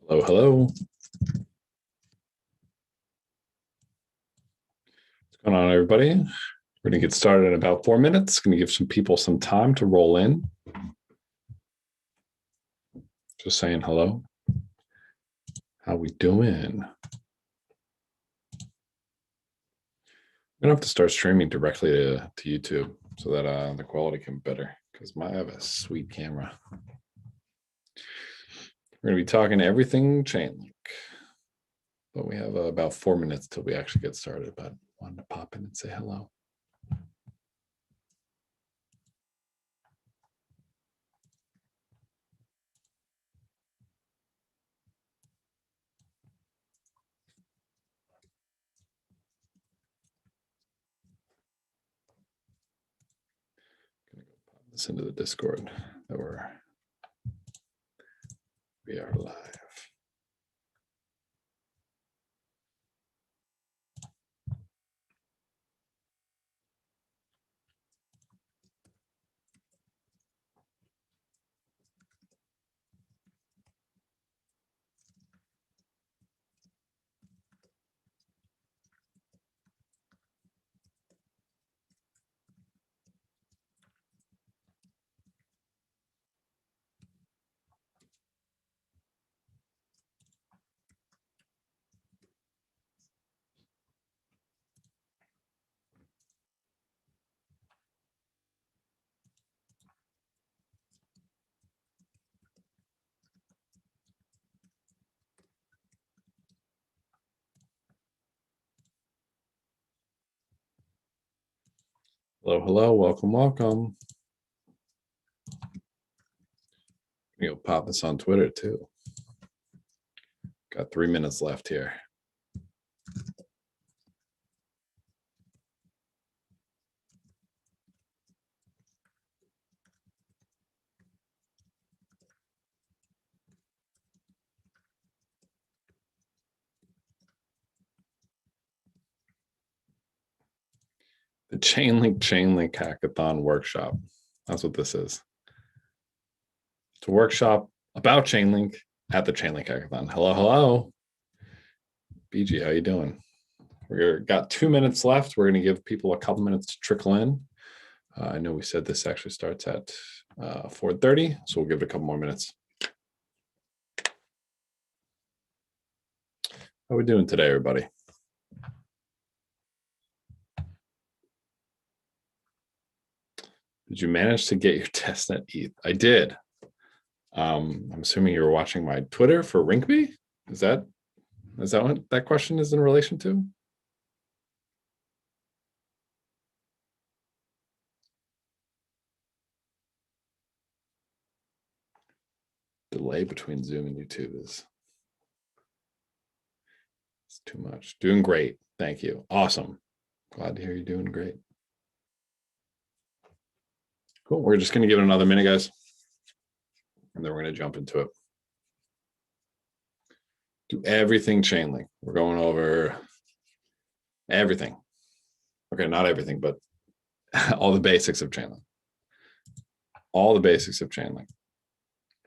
Hello, hello. What's going on, everybody? We're going to get started in about 4 minutes. Going to give some people some time to roll in. Just saying hello. How we doing? I'm going to have to start streaming directly to YouTube so that the quality can be better because I have a sweet camera. We're going to be talking everything Chainlink. But we have about 4 minutes till we actually get started, but I wanted to pop in and say hello. Gonna go pop this into the Discord that we are live. Hello, hello, welcome, welcome. You'll pop this on Twitter too. Got 3 minutes left here. The Chainlink Hackathon workshop. That's what this is. It's a workshop about Chainlink at the Chainlink Hackathon. Hello, hello. BG, how you doing? We've got 2 minutes left. We're going to give people a couple minutes to trickle in. I know we said this actually starts at 4:30, so we'll give it a couple more minutes. How are we doing today, everybody? Did you manage to get your testnet ETH? I did. I'm assuming you were watching my Twitter for Rinkby. Is that what that question is in relation to? Delay between Zoom and YouTube is too much. Doing great. Thank you. Awesome. Glad to hear you're doing great. Cool. We're just going to give it another minute, guys. And then we're going to jump into it. Do everything Chainlink. We're going over everything. Okay, not everything, but all the basics of Chainlink. All the basics of Chainlink.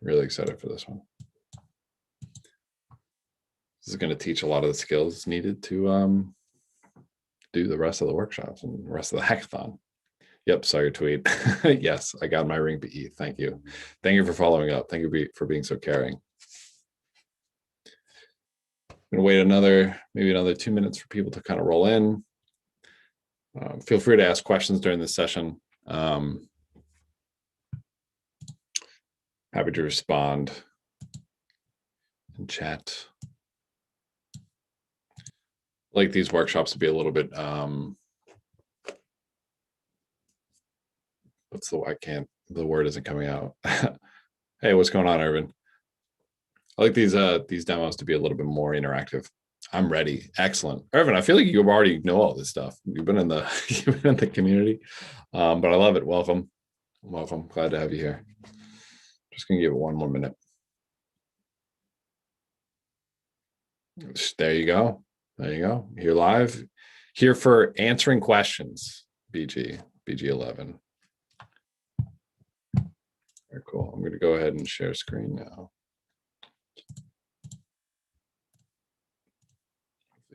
Really excited for this one. This is going to teach a lot of the skills needed to do the rest of the workshops and the rest of the hackathon. Yep, saw your tweet. Yes, I got my ring PE. Thank you. Thank you for following up. Thank you for being so caring. I'm going to wait maybe another 2 minutes for people to kind of roll in. Feel free to ask questions during this session. Happy to respond in chat. Like these workshops to be a little bit the word isn't coming out. Hey, what's going on, Irvin? I like these demos to be a little bit more interactive. I'm ready. Excellent. Irvin, I feel like you already know all this stuff. You've been in the community. But I love it. Welcome. Welcome. Glad to have you here. Just gonna give it 1 more minute. There you go. There you go. You're live. Here for answering questions. BG11. Very cool. I'm going to go ahead and share screen now.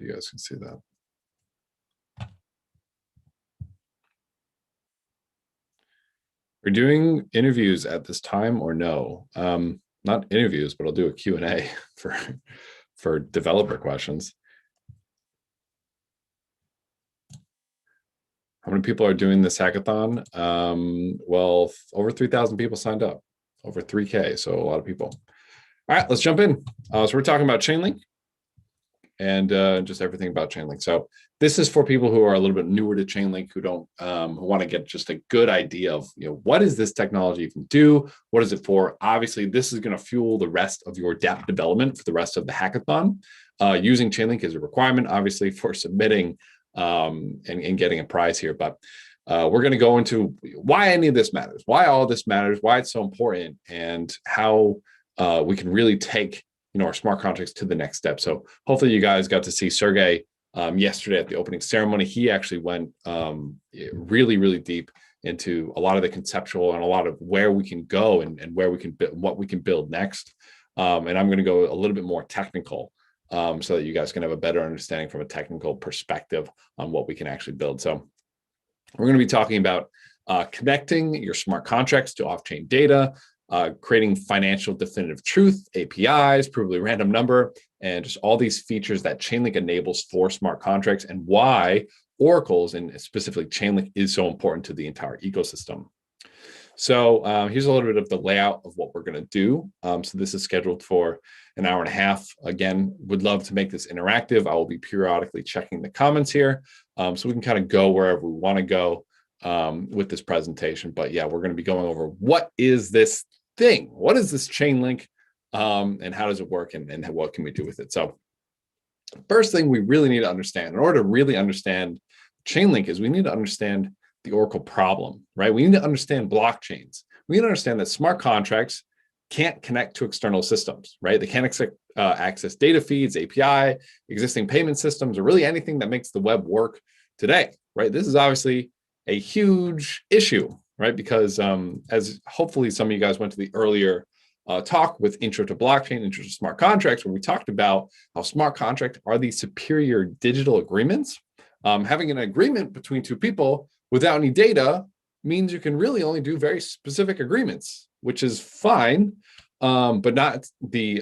you guys can see that. We're doing interviews at this time or no? Not interviews, but I'll do a Q&A for developer questions. How many people are doing this hackathon? Well, over 3,000 people signed up, over 3K, so a lot of people. All right, let's jump in. So we're talking about Chainlink and just everything about Chainlink. So this is for people who are a little bit newer to Chainlink, who don't who want to get just a good idea of, what does this technology even do? What is it for? Obviously, this is going to fuel the rest of your dApp development for the rest of the hackathon. Using Chainlink is a requirement, obviously, for submitting and getting a prize here. But we're going to go into why any of this matters, why all this matters, why it's so important, and how we can really take our smart contracts to the next step. So hopefully you guys got to see Sergey yesterday at the opening ceremony. He actually went really, really deep into a lot of the conceptual and a lot of where we can go and where we can build, what we can build next. And I'm going to go a little bit more technical so that you guys can have a better understanding from a technical perspective on what we can actually build. So we're going to be talking about connecting your smart contracts to off-chain data, creating financial definitive truth, APIs, provably random number, and just all these features that Chainlink enables for smart contracts, and why oracles and specifically Chainlink is so important to the entire ecosystem. So here's a little bit of the layout of what we're going to do. So this is scheduled for an hour and a half. Again, would love to make this interactive. I will be periodically checking the comments here, so we can kind of go wherever we want to go with this presentation. But yeah, we're going to be going over what is this thing? What is this Chainlink, and how does it work, and what can we do with it? So first thing we really need to understand, in order to really understand Chainlink, is we need to understand the Oracle problem, right? We need to understand blockchains. We need to understand that smart contracts can't connect to external systems, right? They can't access data feeds, API, existing payment systems, or really anything that makes the web work today, right? This is obviously a huge issue, right? Because as hopefully some of you guys went to the earlier talk with Intro to Blockchain, Intro to Smart Contracts, where we talked about how smart contracts are the superior digital agreements. Having an agreement between two people without any data means you can really only do very specific agreements, which is fine, but not the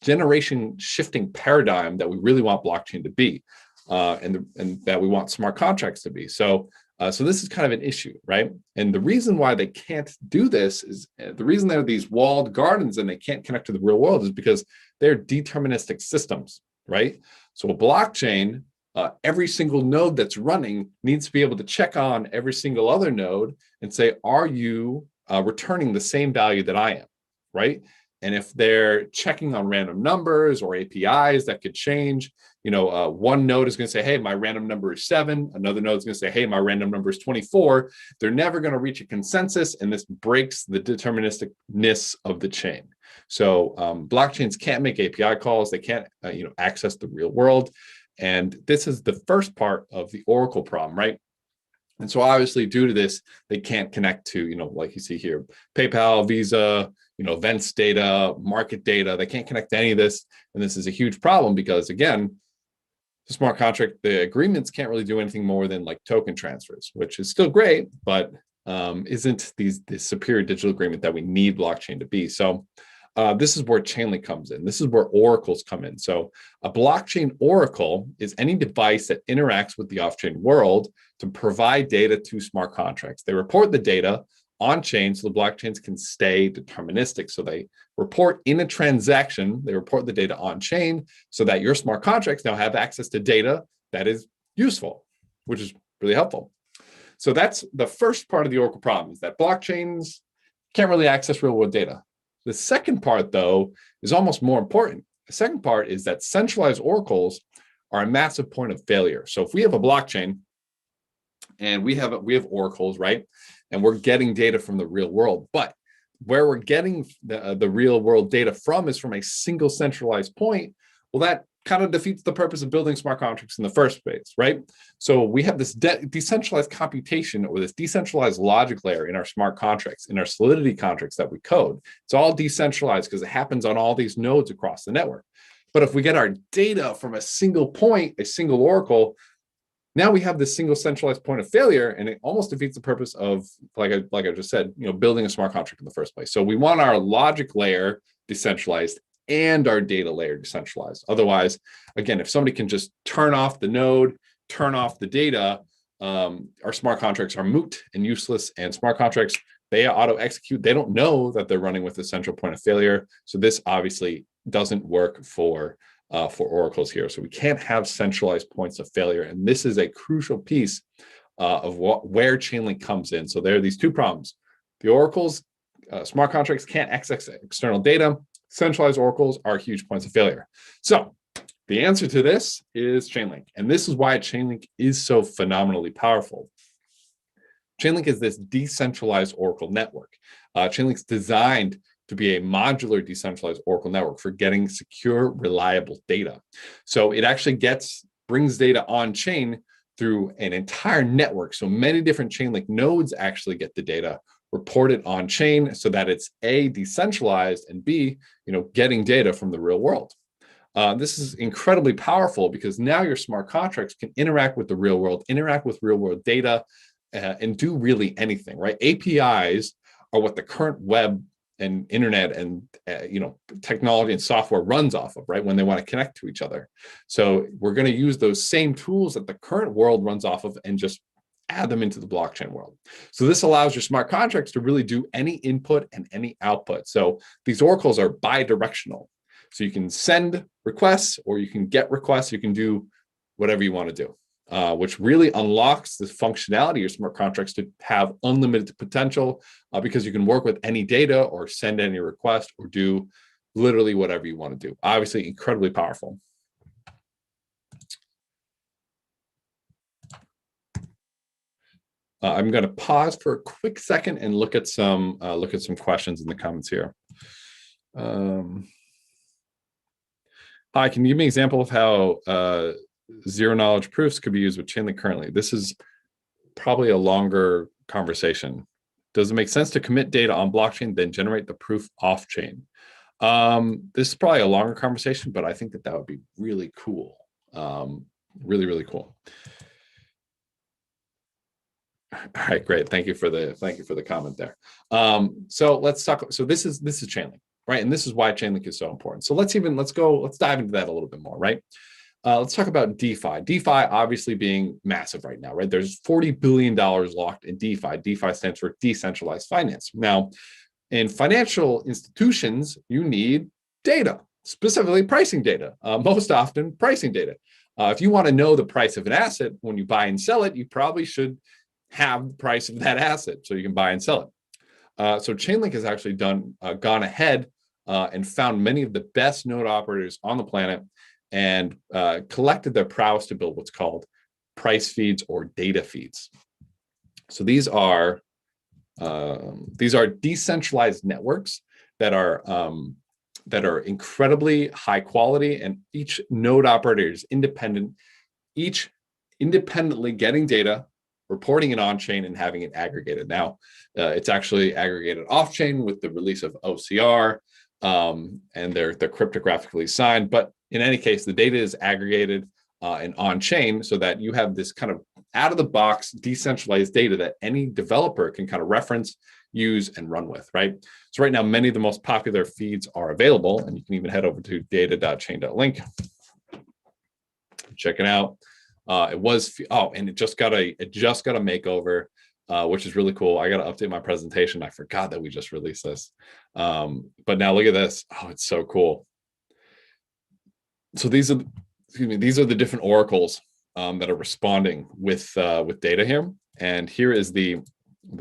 generation shifting paradigm that we really want blockchain to be, and that we want smart contracts to be. So this is kind of an issue, right? And the reason why they can't do this is the reason they're these walled gardens and they can't connect to the real world is because they're deterministic systems, right? So a blockchain, every single node that's running needs to be able to check on every single other node and say, are you returning the same value that I am, right? And if they're checking on random numbers or APIs that could change, one node is going to say, hey, my random number is 7. Another node is going to say, hey, my random number is 24. They're never going to reach a consensus, and this breaks the deterministicness of the chain. So blockchains can't make API calls. They can't, access the real world. And this is the first part of the Oracle problem, right? And so obviously due to this, they can't connect to, like you see here, PayPal, Visa, events data, market data. They can't connect to any of this. And this is a huge problem because, again, the smart contract, the agreements can't really do anything more than like token transfers, which is still great, but isn't the superior digital agreement that we need blockchain to be. So this is where Chainlink comes in. This is where oracles come in. So a blockchain oracle is any device that interacts with the off-chain world to provide data to smart contracts. They report the data on-chain so the blockchains can stay deterministic. So they report in a transaction, they report the data on-chain so that your smart contracts now have access to data that is useful, which is really helpful. So that's the first part of the Oracle problem, is that blockchains can't really access real-world data. The second part, though, is almost more important. The second part is that centralized oracles are a massive point of failure. So if we have a blockchain and we have oracles, right? And we're getting data from the real world, but where we're getting the real world data from is from a single centralized point. Well, that kind of defeats the purpose of building smart contracts in the first place, right? So we have this decentralized computation or this decentralized logic layer in our smart contracts, in our Solidity contracts that we code. It's all decentralized because it happens on all these nodes across the network. But if we get our data from a single point, a single oracle, now we have this single centralized point of failure, and it almost defeats the purpose of, like I just said, building a smart contract in the first place. So we want our logic layer decentralized and our data layer decentralized. Otherwise, again, if somebody can just turn off the node, turn off the data, our smart contracts are moot and useless. And smart contracts, they auto execute. They don't know that they're running with a central point of failure. So this obviously doesn't work for oracles here. So we can't have centralized points of failure. And this is a crucial piece of where Chainlink comes in. So there are these two problems. The oracles, smart contracts can't access external data. Centralized oracles are huge points of failure. So the answer to this is Chainlink. And this is why Chainlink is so phenomenally powerful. Chainlink is this decentralized oracle network. Chainlink's designed to be a modular decentralized oracle network for getting secure, reliable data. So it actually brings data on chain through an entire network. So many different Chainlink nodes actually get the data reported on chain, so that it's A, decentralized, and B, getting data from the real world. This is incredibly powerful because now your smart contracts can interact with the real world, interact with real world data, and do really anything, right? APIs are what the current web and internet and technology and software runs off of, right? When they want to connect to each other. So we're going to use those same tools that the current world runs off of and just add them into the blockchain world. So this allows your smart contracts to really do any input and any output. So these oracles are bi-directional. So you can send requests or you can get requests. You can do whatever you want to do. Which really unlocks the functionality of your smart contracts to have unlimited potential because you can work with any data or send any request or do literally whatever you want to do. Obviously, incredibly powerful. I'm going to pause for a quick second and look at some questions in the comments here. Hi, can you give me an example of how zero knowledge proofs could be used with Chainlink currently? This is probably a longer conversation. Does it make sense to commit data on blockchain, then generate the proof off chain? This is probably a longer conversation, but I think that would be really cool. Really, really cool. All right, great. Thank you for the comment there. So let's talk. So this is Chainlink, right? And this is why Chainlink is so important. So let's dive into that a little bit more, right? Let's talk about DeFi. DeFi obviously being massive right now, right? There's $40 billion locked in DeFi. DeFi stands for decentralized finance. Now, in financial institutions, you need data, specifically pricing data, most often pricing data. If you want to know the price of an asset when you buy and sell it, you probably should have the price of that asset so you can buy and sell it. So Chainlink has actually gone ahead and found many of the best node operators on the planet and collected their prowess to build what's called price feeds or data feeds. So these are decentralized networks that are incredibly high quality, and each node operator is independent, each independently getting data, reporting it on chain, and having it aggregated. Now, it's actually aggregated off chain with the release of OCR, and they're cryptographically signed. But in any case, the data is aggregated and on chain so that you have this kind of out of the box decentralized data that any developer can kind of reference, use, and run with, right? So right now, many of the most popular feeds are available, and you can even head over to data.chain.link. Check it out. It just got a makeover, which is really cool. I got to update my presentation. I forgot that we just released this. But now look at this. Oh, it's so cool. So these are the different oracles that are responding with data here. And here is the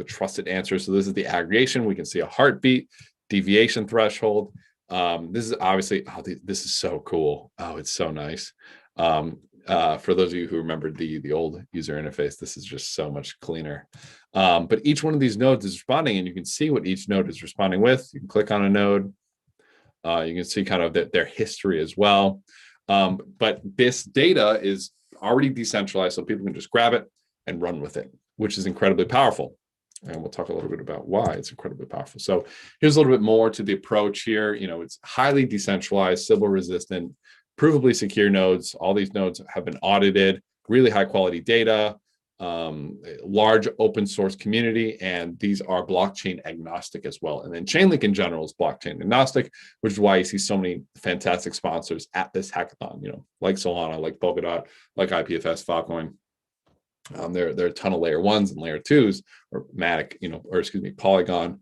trusted answer. So this is the aggregation. We can see a heartbeat, deviation threshold. This is obviously, this is so cool. Oh, it's so nice. For those of you who remember the old user interface, this is just so much cleaner. But each one of these nodes is responding, and you can see what each node is responding with. You can click on a node. You can see kind of their history as well. But this data is already decentralized, so people can just grab it and run with it, which is incredibly powerful. And we'll talk a little bit about why it's incredibly powerful. So here's a little bit more to the approach here. It's highly decentralized, Sybil resistant, provably secure nodes. All these nodes have been audited, really high quality data, large open source community, and these are blockchain agnostic as well. And then Chainlink in general is blockchain agnostic, which is why you see so many fantastic sponsors at this hackathon, like Solana, like Polkadot, like IPFS, Filecoin. There are a ton of layer ones and layer twos, or Matic, Polygon,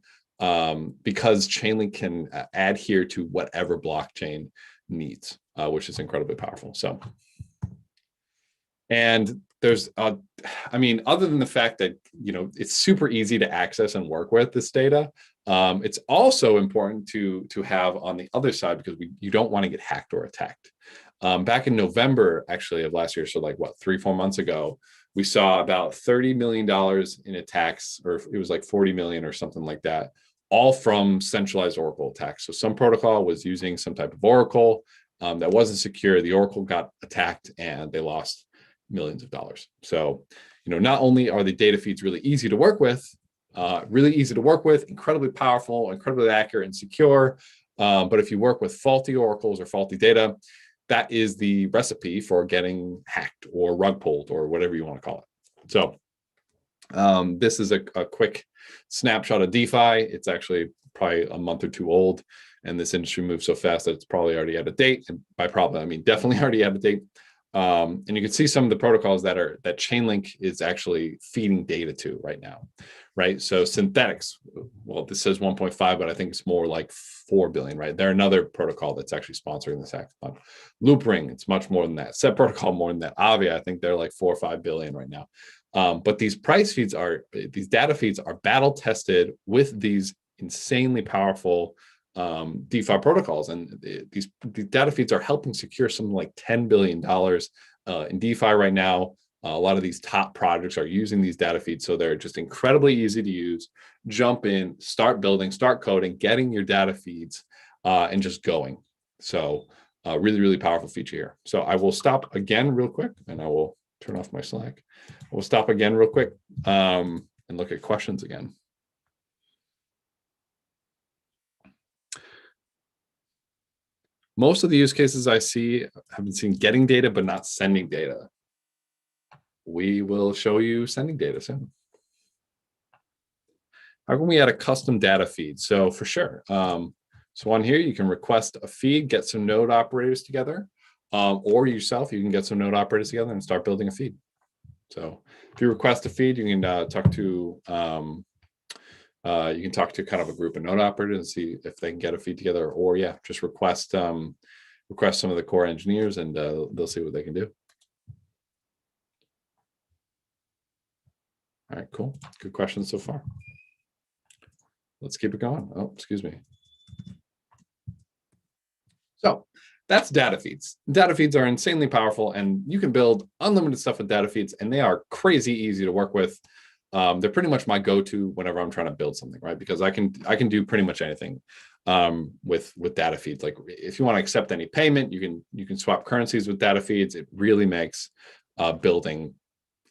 because Chainlink can adhere to whatever blockchain needs, which is incredibly powerful. So, and there's, other than the fact that, it's super easy to access and work with this data, it's also important to have on the other side, because you don't want to get hacked or attacked. Back in November, actually, of last year, so like 3-4 months ago, we saw about $30 million in attacks, or it was like 40 million or something like that, all from centralized Oracle attacks. So some protocol was using some type of Oracle that wasn't secure. The Oracle got attacked and they lost millions of dollars. So, not only are the data feeds really easy to work with, incredibly powerful, incredibly accurate and secure, but if you work with faulty oracles or faulty data, that is the recipe for getting hacked or rug pulled or whatever you want to call it. So this is a quick snapshot of DeFi. It's actually probably a month or two old, and this industry moves so fast that it's probably already out of date. And by probably, I mean definitely already out of date. And you can see some of the protocols that Chainlink is actually feeding data to right now, right? So synthetics, well, this says 1.5, but I think it's more like 4 billion, right? They're another protocol that's actually sponsoring this hackathon. Loopring, it's much more than that. Set protocol, more than that. Avia, I think they're like 4 or 5 billion right now. But these these data feeds are battle tested with these insanely powerful DeFi protocols, and these data feeds are helping secure something like $10 billion in DeFi right now. A lot of these top projects are using these data feeds, so they're just incredibly easy to use. Jump in, start building, start coding, getting your data feeds, and just going. So really, really powerful feature here. So I will stop again real quick, and I will turn off my Slack. We'll stop again real quick and look at questions again. Most of the use cases I see have been seen getting data, but not sending data. We will show you sending data soon. How can we add a custom data feed? So for sure. So on here, you can request a feed, get some node operators together, or yourself, you can get some node operators together and start building a feed. So if you request a feed, you can talk to kind of a group of node operators and see if they can get a feed together, or just request some of the core engineers, and they'll see what they can do. All right, cool. Good questions so far. Let's keep it going. Oh, excuse me. So that's data feeds. Data feeds are insanely powerful, and you can build unlimited stuff with data feeds, and they are crazy easy to work with. They're pretty much my go-to whenever I'm trying to build something, right? Because I can do pretty much anything with data feeds. Like if you want to accept any payment, you can swap currencies with data feeds. It really makes building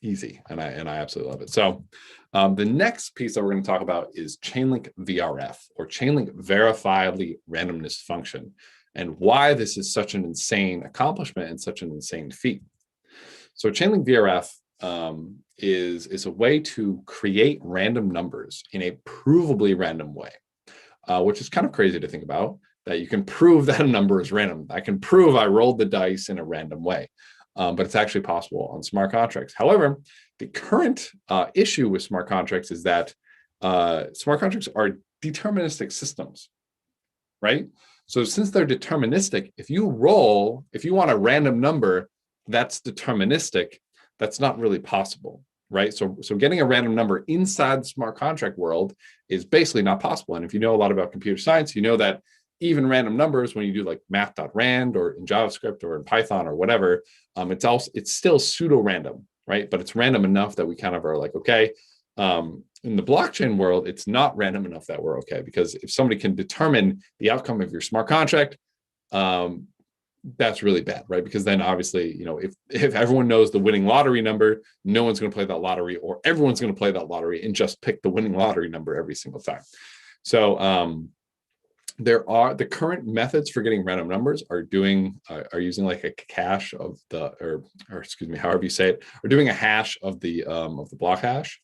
easy, and I absolutely love it. So the next piece that we're going to talk about is Chainlink VRF, or Chainlink Verifiably Randomness Function, and why this is such an insane accomplishment and such an insane feat. So Chainlink VRF is a way to create random numbers in a provably random way, which is kind of crazy to think about, that you can prove that a number is random. I can prove I rolled the dice in a random way, but it's actually possible on smart contracts. However, the current issue with smart contracts is that smart contracts are deterministic systems, right? So since they're deterministic, if you want a random number that's deterministic, that's not really possible, right? So getting a random number inside the smart contract world is basically not possible. And if you know a lot about computer science, you know that even random numbers, when you do like math.rand or in JavaScript or in Python or whatever, it's still pseudo-random, right? But it's random enough that we kind of are like, okay. In the blockchain world, it's not random enough that we're okay, because if somebody can determine the outcome of your smart contract, that's really bad, right? Because then obviously, if everyone knows the winning lottery number, no one's going to play that lottery, or everyone's going to play that lottery and just pick the winning lottery number every single time. So the current methods for getting random numbers are using like a cache of the, or excuse me, however you say it, or doing a hash of the block hash.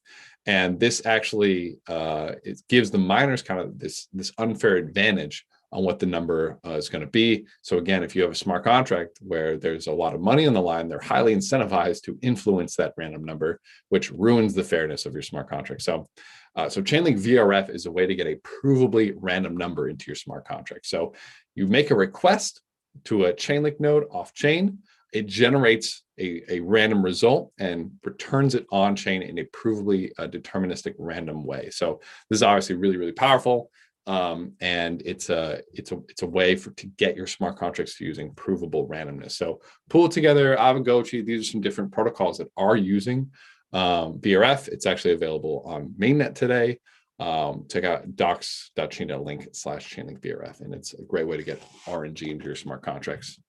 And this actually it gives the miners kind of this unfair advantage on what the number is going to be. So again, if you have a smart contract where there's a lot of money on the line, they're highly incentivized to influence that random number, which ruins the fairness of your smart contract. So Chainlink VRF is a way to get a provably random number into your smart contract. So you make a request to a Chainlink node off chain, it generates a random result and returns it on chain in a provably deterministic random way. So this is obviously really, really powerful. And it's a way to get your smart contracts to using provable randomness. So pull it together, Avagochi. These are some different protocols that are using VRF. It's actually available on mainnet today. Check out docs.chain.link/chainlinkvrf, and it's a great way to get RNG into your smart contracts.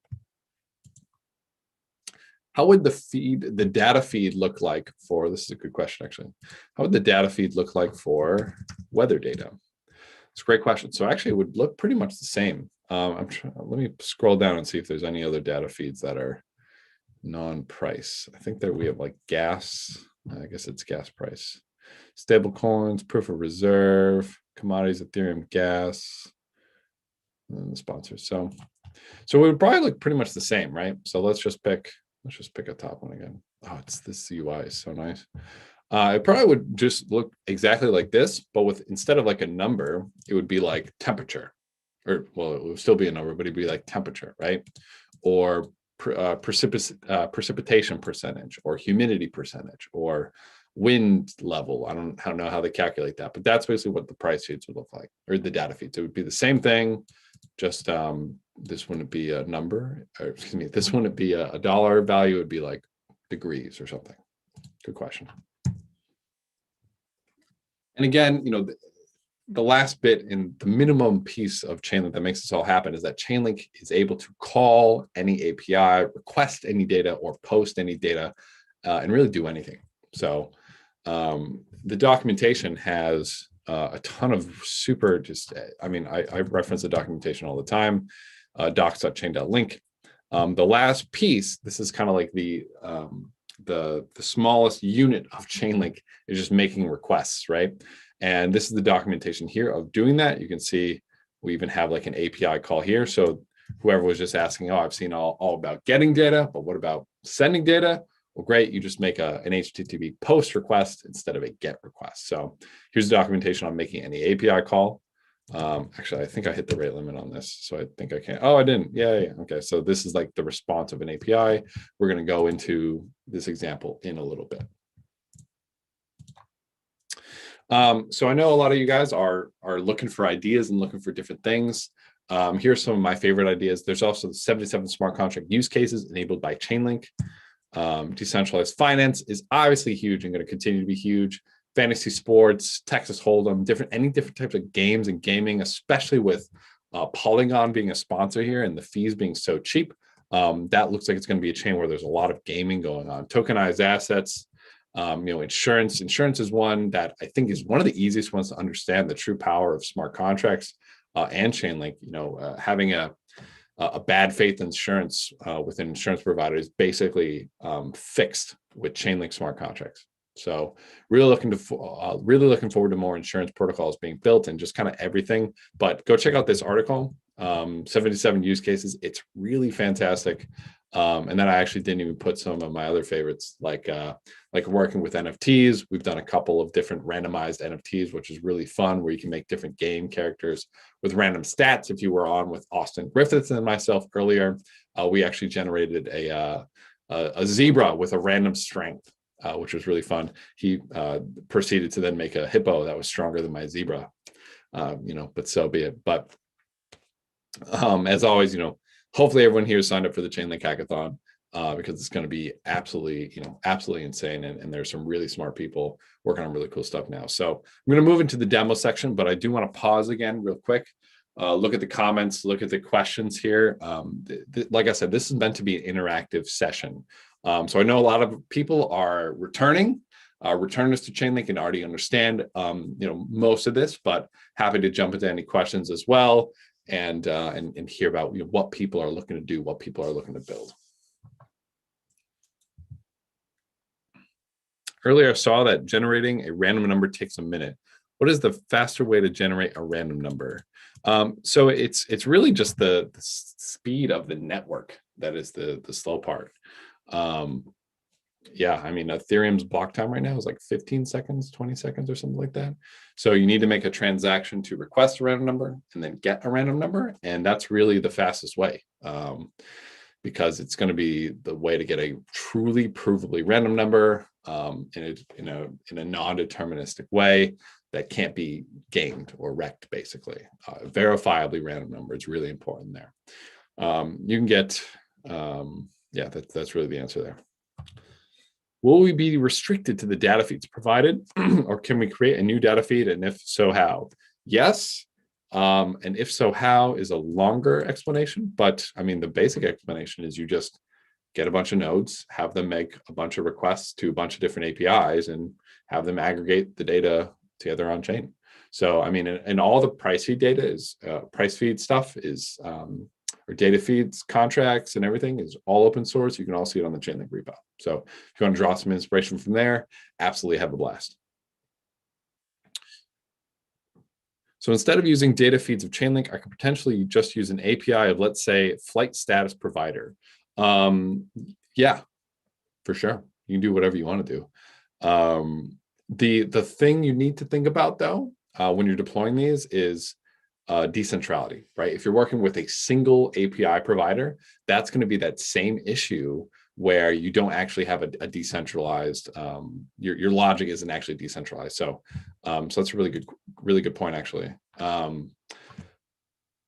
How would the data feed look like for, this is a good question actually, how would the data feed look like for weather data? It's a great question. So actually it would look pretty much the same. Let me scroll down and see if there's any other data feeds that are non-price. I think that we have like gas, I guess it's gas price, stable coins, proof of reserve, commodities, Ethereum, gas, and the sponsors. So it would probably look pretty much the same, right? So let's just pick a top one again. Oh, it's this UI is so nice. It probably would just look exactly like this, but with, instead of like a number, it would be like temperature, or well, it would still be a number, but it'd be like temperature, right? Or precipitation percentage, or humidity percentage, or wind level. I don't know how they calculate that, but that's basically what the price feeds would look like, or the data feeds. It would be the same thing, just this wouldn't be a number, or excuse me, this wouldn't be a dollar value, it would be like degrees or something. Good question. And again, you know, the last bit in the minimum piece of Chainlink that makes this all happen is that Chainlink is able to call any API, request any data, or post any data, and really do anything. So the documentation has a ton of super, I mean, I reference the documentation all the time, docs.chain.link. The last piece, this is kind of like the smallest unit of Chainlink, is just making requests, right? And this is the documentation here of doing that. You can see we even have like an API call here. So whoever was just asking, oh, I've seen all about getting data, but what about sending data? Well, great, you just make an HTTP post request instead of a GET request. So here's the documentation on making any API call. Actually, I think I hit the rate limit on this, so I think I can't. Oh, I didn't. Yeah. Okay, so this is like the response of an API. We're going to go into this example in a little bit. So I know a lot of you guys are looking for ideas and looking for different things. Here's some of my favorite ideas. There's also the 77 smart contract use cases enabled by Chainlink. Decentralized finance is obviously huge and going to continue to be huge. Fantasy sports, Texas Hold'em, any different types of games and gaming, especially with Polygon being a sponsor here and the fees being so cheap. That looks like it's going to be a chain where there's a lot of gaming going on. Tokenized assets, you know, insurance. Insurance is one that I think is one of the easiest ones to understand the true power of smart contracts and Chainlink. You know, having a bad faith insurance with an insurance provider is basically fixed with Chainlink smart contracts. So really looking forward to more insurance protocols being built and just kind of everything. But go check out this article, 77 use cases. It's really fantastic. And then I actually didn't even put some of my other favorites, like working with NFTs. We've done a couple of different randomized NFTs, which is really fun, where you can make different game characters with random stats. If you were on with Austin Griffiths and myself earlier, we actually generated a zebra with a random strength, which was really fun. He proceeded to then make a hippo that was stronger than my zebra, you know, but so be it. But as always, you know, hopefully everyone here is signed up for the Chainlink Hackathon because it's going to be absolutely insane. And there's some really smart people working on really cool stuff now. So I'm going to move into the demo section, but I do want to pause again real quick. Look at the comments, look at the questions here. Like I said, this is meant to be an interactive session. So I know a lot of people are returners to Chainlink and already understand, you know, most of this, but happy to jump into any questions as well. and hear about what people are looking to do, what people are looking to build. Earlier, I saw that generating a random number takes a minute. What is the faster way to generate a random number? So it's really just the speed of the network that is the slow part. Yeah, I mean, Ethereum's block time right now is like 15 seconds, 20 seconds or something like that. So you need to make a transaction to request a random number and then get a random number. And that's really the fastest way, because it's going to be the way to get a truly provably random number in a non-deterministic way that can't be gamed or wrecked, basically. Verifiably random number is really important there. You can get, yeah, that's really the answer there. Will we be restricted to the data feeds provided, or can we create a new data feed? And if so, how? Yes. And if so, how is a longer explanation. But I mean, the basic explanation is you just get a bunch of nodes, have them make a bunch of requests to a bunch of different APIs, and have them aggregate the data together on chain. So, I mean, and all the price feed data is price feed stuff is, or data feeds, contracts, and everything is all open source. You can all see it on the Chainlink repo. So if you want to draw some inspiration from there, absolutely have a blast. So instead of using data feeds of Chainlink, I could potentially just use an API of, let's say, flight status provider. Yeah, for sure. You can do whatever you want to do. The thing you need to think about, though, when you're deploying these is decentrality, right? If you're working with a single API provider, that's going to be that same issue where you don't actually have a decentralized, your logic isn't actually decentralized. So that's a really good point, actually.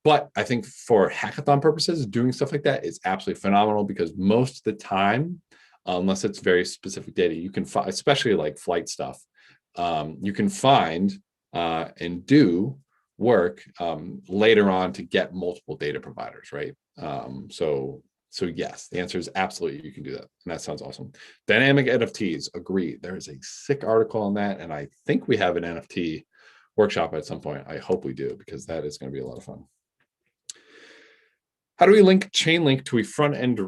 But I think for hackathon purposes, doing stuff like that is absolutely phenomenal, because most of the time, unless it's very specific data, you can find, especially like flight stuff, you can find and do work later on to get multiple data providers, right? So yes, the answer is absolutely you can do that, and that sounds awesome. Dynamic NFTs, agree. There is a sick article on that, and I think we have an NFT workshop at some point. I hope we do, because that is going to be a lot of fun. How do we link Chainlink to a front-end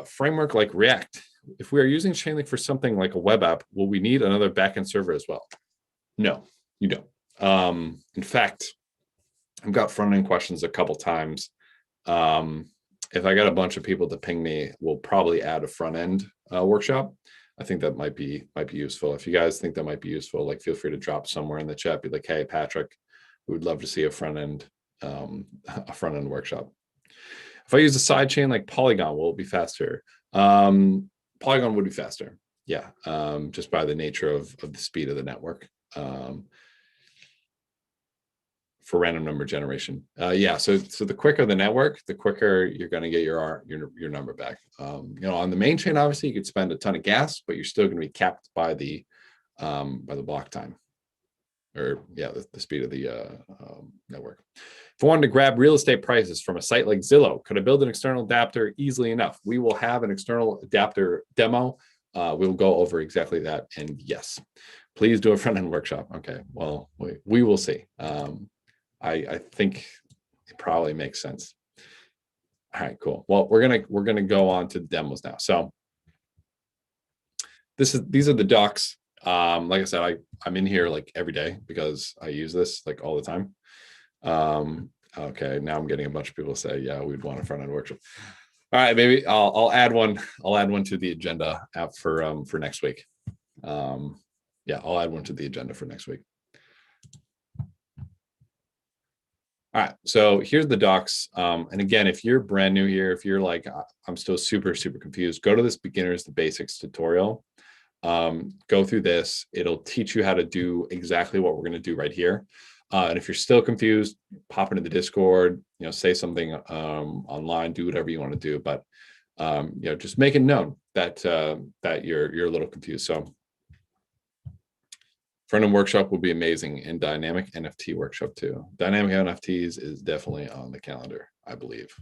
framework like React? If we are using Chainlink for something like a web app, will we need another backend server as well? No, you don't. In fact, I've got front-end questions a couple times. If I got a bunch of people to ping me, we'll probably add a front-end workshop. I think that might be useful. If you guys think that might be useful, like, feel free to drop somewhere in the chat. Be like, hey, Patrick, we would love to see a front-end workshop. If I use a side chain like Polygon, will it be faster? Polygon would be faster, yeah, just by the nature of the speed of the network. For random number generation, yeah. So the quicker the network, the quicker you're going to get your number back. On the main chain, obviously, you could spend a ton of gas, but you're still going to be capped by the block time, or yeah, the speed of the network. If I wanted to grab real estate prices from a site like Zillow, could I build an external adapter easily enough? We will have an external adapter demo. We'll go over exactly that. And yes, please do a front-end workshop. Okay, well, we will see. I think it probably makes sense. All right, cool. Well, we're gonna go on to the demos now. So these are the docs. Like I said, I'm in here like every day because I use this like all the time. Okay, now I'm getting a bunch of people say, yeah, we'd want a front-end workshop. All right, maybe I'll add one. I'll add one to the agenda app for next week. Yeah, I'll add one to the agenda for next week. All right, so here's the docs. And again, if you're brand new here, if you're like, I'm still super confused, go to this beginners to basics tutorial. Go through this. It'll teach you how to do exactly what we're going to do right here. And if you're still confused, pop into the Discord, say something online, do whatever you want to do. But just make it known that you're a little confused. So front-end workshop will be amazing, and dynamic NFT workshop too. Dynamic NFTs is definitely on the calendar, I believe.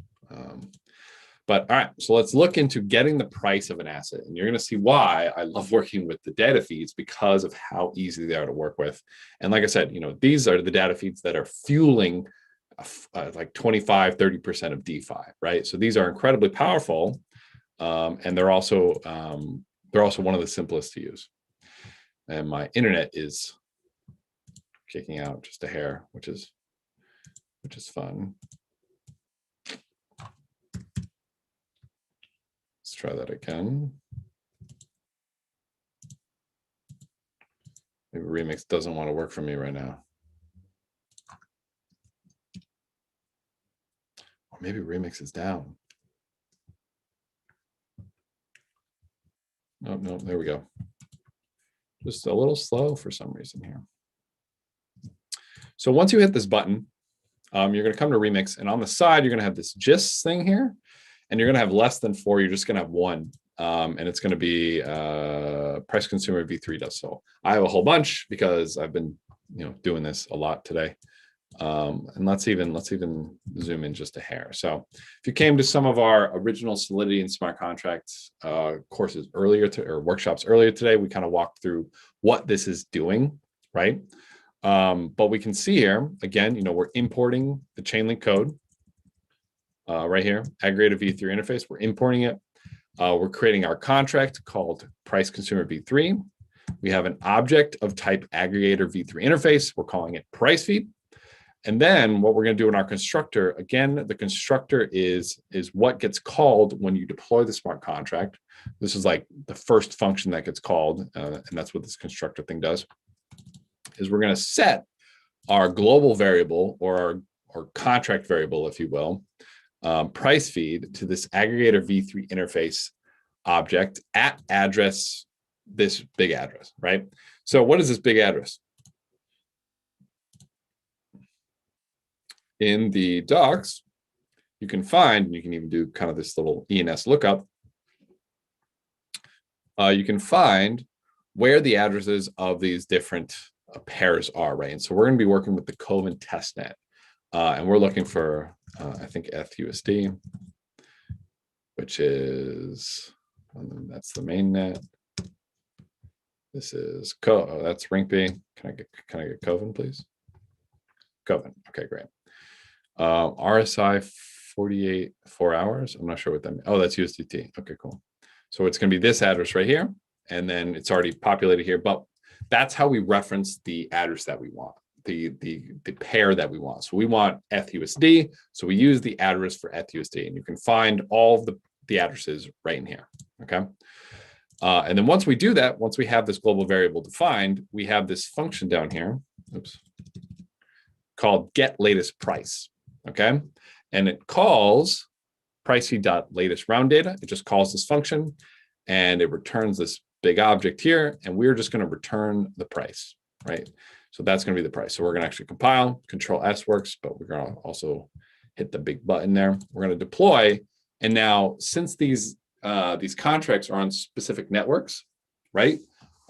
But all right, so let's look into getting the price of an asset. And you're going to see why I love working with the data feeds, because of how easy they are to work with. And like I said, these are the data feeds that are fueling like 25, 30% of DeFi, right? So these are incredibly powerful, and they're also one of the simplest to use. And my internet is kicking out just a hair, which is fun. Let's try that again. Maybe Remix doesn't want to work for me right now. Or maybe Remix is down. No, there we go. Just a little slow for some reason here. So once you hit this button, you're going to come to Remix, and on the side, you're going to have this GIS thing here, and you're going to have less than 4. You're just going to have 1, and it's going to be price consumer v3 does so. I have a whole bunch because I've been doing this a lot today. And let's even zoom in just a hair. So if you came to some of our original Solidity and smart contracts courses or workshops earlier today, we kind of walked through what this is doing, right? But we can see here again, we're importing the Chainlink code right here, aggregator v3 interface. We're importing it. We're creating our contract called price consumer v3. We have an object of type aggregator v3 interface. We're calling it price feed. And then what we're going to do in our constructor, again, the constructor is what gets called when you deploy the smart contract. This is like the first function that gets called, and that's what this constructor thing does, is we're going to set our global variable or our contract variable, if you will, price feed to this aggregator v3 interface object at address, this big address, right? So what is this big address? In the docs, you can find, and you can even do kind of this little ENS lookup. You can find where the addresses of these different pairs are, right? And so we're going to be working with the Coven testnet, and we're looking for, I think, ETHUSD, which is, that's the main net. This is that's Rinkby. Can I get Coven, please? Coven. Okay, great. RSI 4 hours. I'm not sure what that means. Oh, that's USDT. Okay, cool. So it's going to be this address right here, and then it's already populated here. But that's how we reference the address that we want, the pair that we want. So we want ETHUSD. So we use the address for ETHUSD, and you can find all of the addresses right in here. Okay. And then once we do that, once we have this global variable defined, we have this function down here. Oops. Called get latest price. Okay, and it calls pricey.latest round data. It just calls this function, and it returns this big object here, and we're just going to return the price, right? So that's going to be the price. So we're going to actually compile. Control S works, but we're going to also hit the big button there. We're going to deploy, and now since these contracts are on specific networks, right?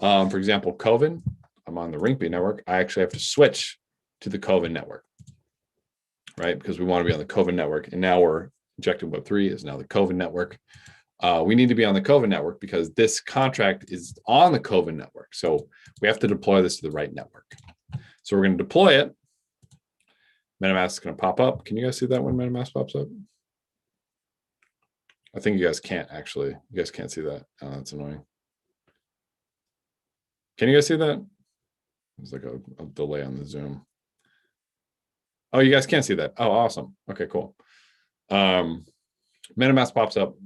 For example, Coven. I'm on the Rinkby network. I actually have to switch to the Coven network, right? Because we want to be on the Coven network, and now we're injecting Web3 is now the Coven network. We need to be on the Coven network because this contract is on the Coven network. So we have to deploy this to the right network. So we're going to deploy it. MetaMask is going to pop up. Can you guys see that when MetaMask pops up? I think you guys can't actually. You guys can't see that. Oh, that's annoying. Can you guys see that? There's like a delay on the Zoom. Oh, you guys can't see that. Oh, awesome. Okay, cool. MetaMask pops up.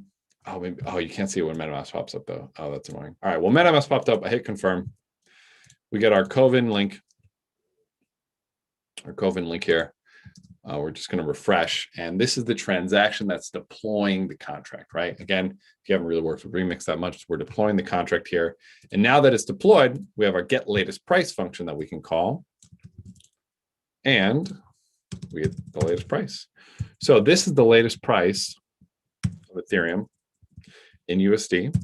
Oh, maybe. Oh, you can't see it when MetaMask pops up though. Oh, that's annoying. All right. Well, MetaMask popped up. I hit confirm. We get our Coven link. Our Coven link here. We're just going to refresh, and this is the transaction that's deploying the contract, right? Again, if you haven't really worked with Remix that much, we're deploying the contract here. And now that it's deployed, we have our get latest price function that we can call, and we get the latest price. So this is the latest price of Ethereum in USD,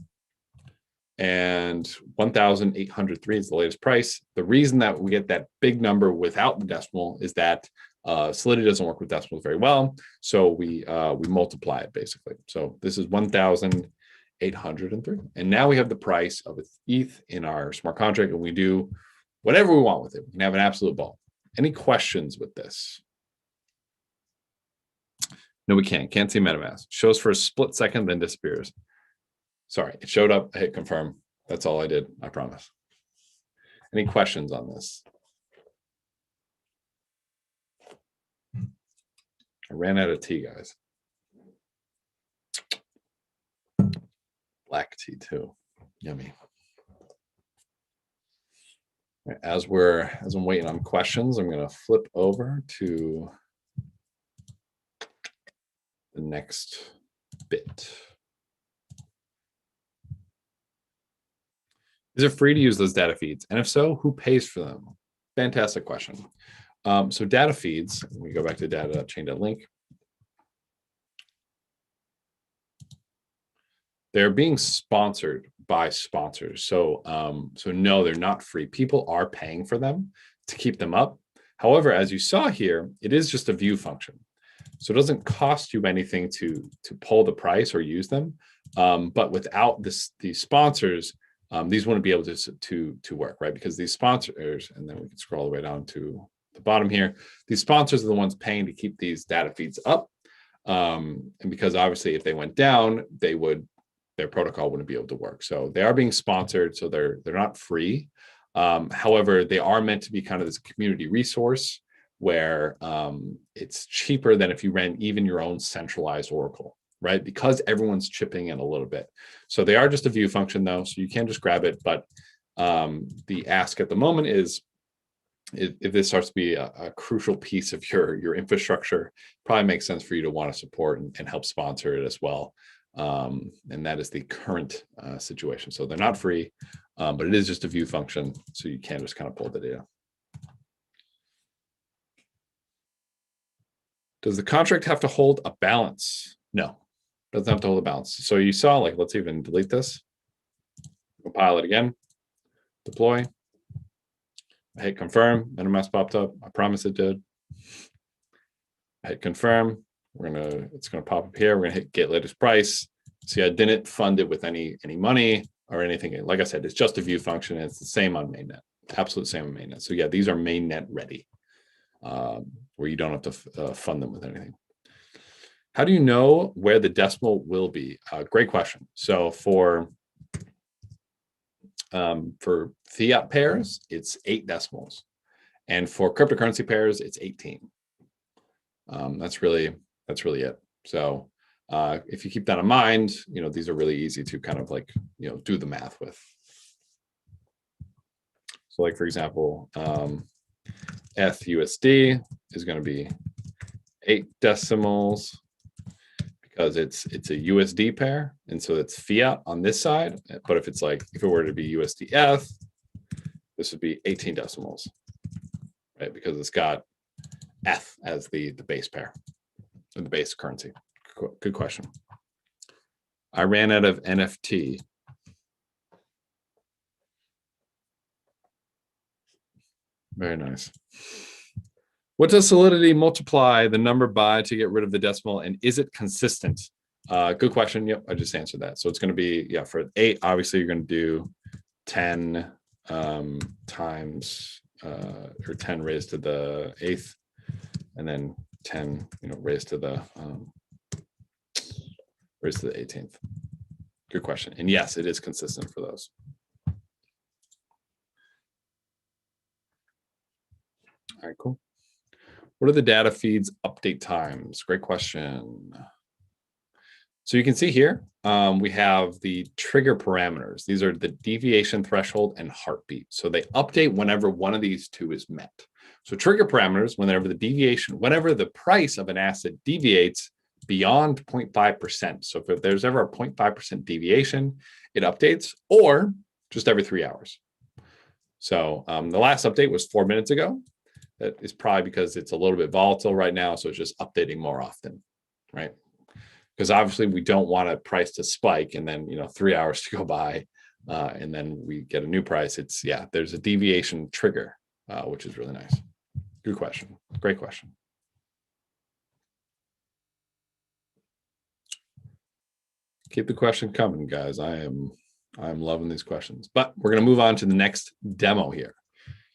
and 1,803 is the latest price. The reason that we get that big number without the decimal is that Solidity doesn't work with decimals very well, so we multiply it basically. So this is 1,803, and now we have the price of ETH in our smart contract, and we do whatever we want with it. We can have an absolute ball. Any questions with this? No, we can't. Can't see MetaMask. Shows for a split second, then disappears. Sorry, it showed up. I hit confirm. That's all I did. I promise. Any questions on this? I ran out of tea, guys. Black tea too. Yummy. As I'm waiting on questions, I'm going to flip over to the next bit. Is it free to use those data feeds? And if so, who pays for them? Fantastic question. So data feeds, we go back to data.chain.link. They're being sponsored by sponsors. So no, they're not free. People are paying for them to keep them up. However, as you saw here, it is just a view function. So it doesn't cost you anything to pull the price or use them. But without these sponsors, these wouldn't be able to work, right? Because these sponsors, and then we can scroll all the way down to the bottom here, these sponsors are the ones paying to keep these data feeds up. And because obviously if they went down, their protocol wouldn't be able to work. So they are being sponsored, so they're not free. However, they are meant to be kind of this community resource where it's cheaper than if you ran even your own centralized Oracle, right? Because everyone's chipping in a little bit. So they are just a view function though, so you can just grab it. But the ask at the moment is, if this starts to be a crucial piece of your infrastructure, probably makes sense for you to want to support and help sponsor it as well. And that is the current situation. So they're not free, but it is just a view function, so you can just kind of pull the data. Does the contract have to hold a balance? No, it doesn't have to hold a balance. So you saw, like, let's even delete this, compile it again, deploy. I hit confirm, MetaMask popped up. I promise it did. I hit confirm. It's gonna pop up here. We're gonna hit get latest price. See, I didn't fund it with any money or anything. Like I said, it's just a view function. And it's the same on mainnet, absolute same on mainnet. So yeah, these are mainnet ready, where you don't have to fund them with anything. How do you know where the decimal will be? Great question. So for fiat pairs, it's 8 decimals, and for cryptocurrency pairs, it's 18. That's really it. So if you keep that in mind, these are really easy to kind of like, do the math with. So like, for example, ETH/USD is going to be 8 decimals because it's a USD pair. And so it's fiat on this side. But if it were to be USD/ETH, this would be 18 decimals, right? Because it's got ETH as the base pair, or the base currency. Good question. I ran out of NFT. Very nice. What does Solidity multiply the number by to get rid of the decimal, and is it consistent? Good question. Yep, I just answered that. So it's going to be, for 8, obviously you're going to do 10 times, or 10 raised to the 8th, and then 10, raised to the 18th. Good question. And yes, it is consistent for those. All right, cool. What are the data feeds update times? Great question. So you can see here, we have the trigger parameters. These are the deviation threshold and heartbeat. So they update whenever one of these two is met. So trigger parameters, whenever the price of an asset deviates beyond 0.5%. So if there's ever a 0.5% deviation, it updates, or just every 3 hours. So the last update was 4 minutes ago. That is probably because it's a little bit volatile right now. So it's just updating more often, right? Because obviously we don't want a price to spike and then, 3 hours to go by and then we get a new price. There's a deviation trigger, which is really nice. Good question. Great question. Keep the question coming, guys. I'm loving these questions, but we're going to move on to the next demo here.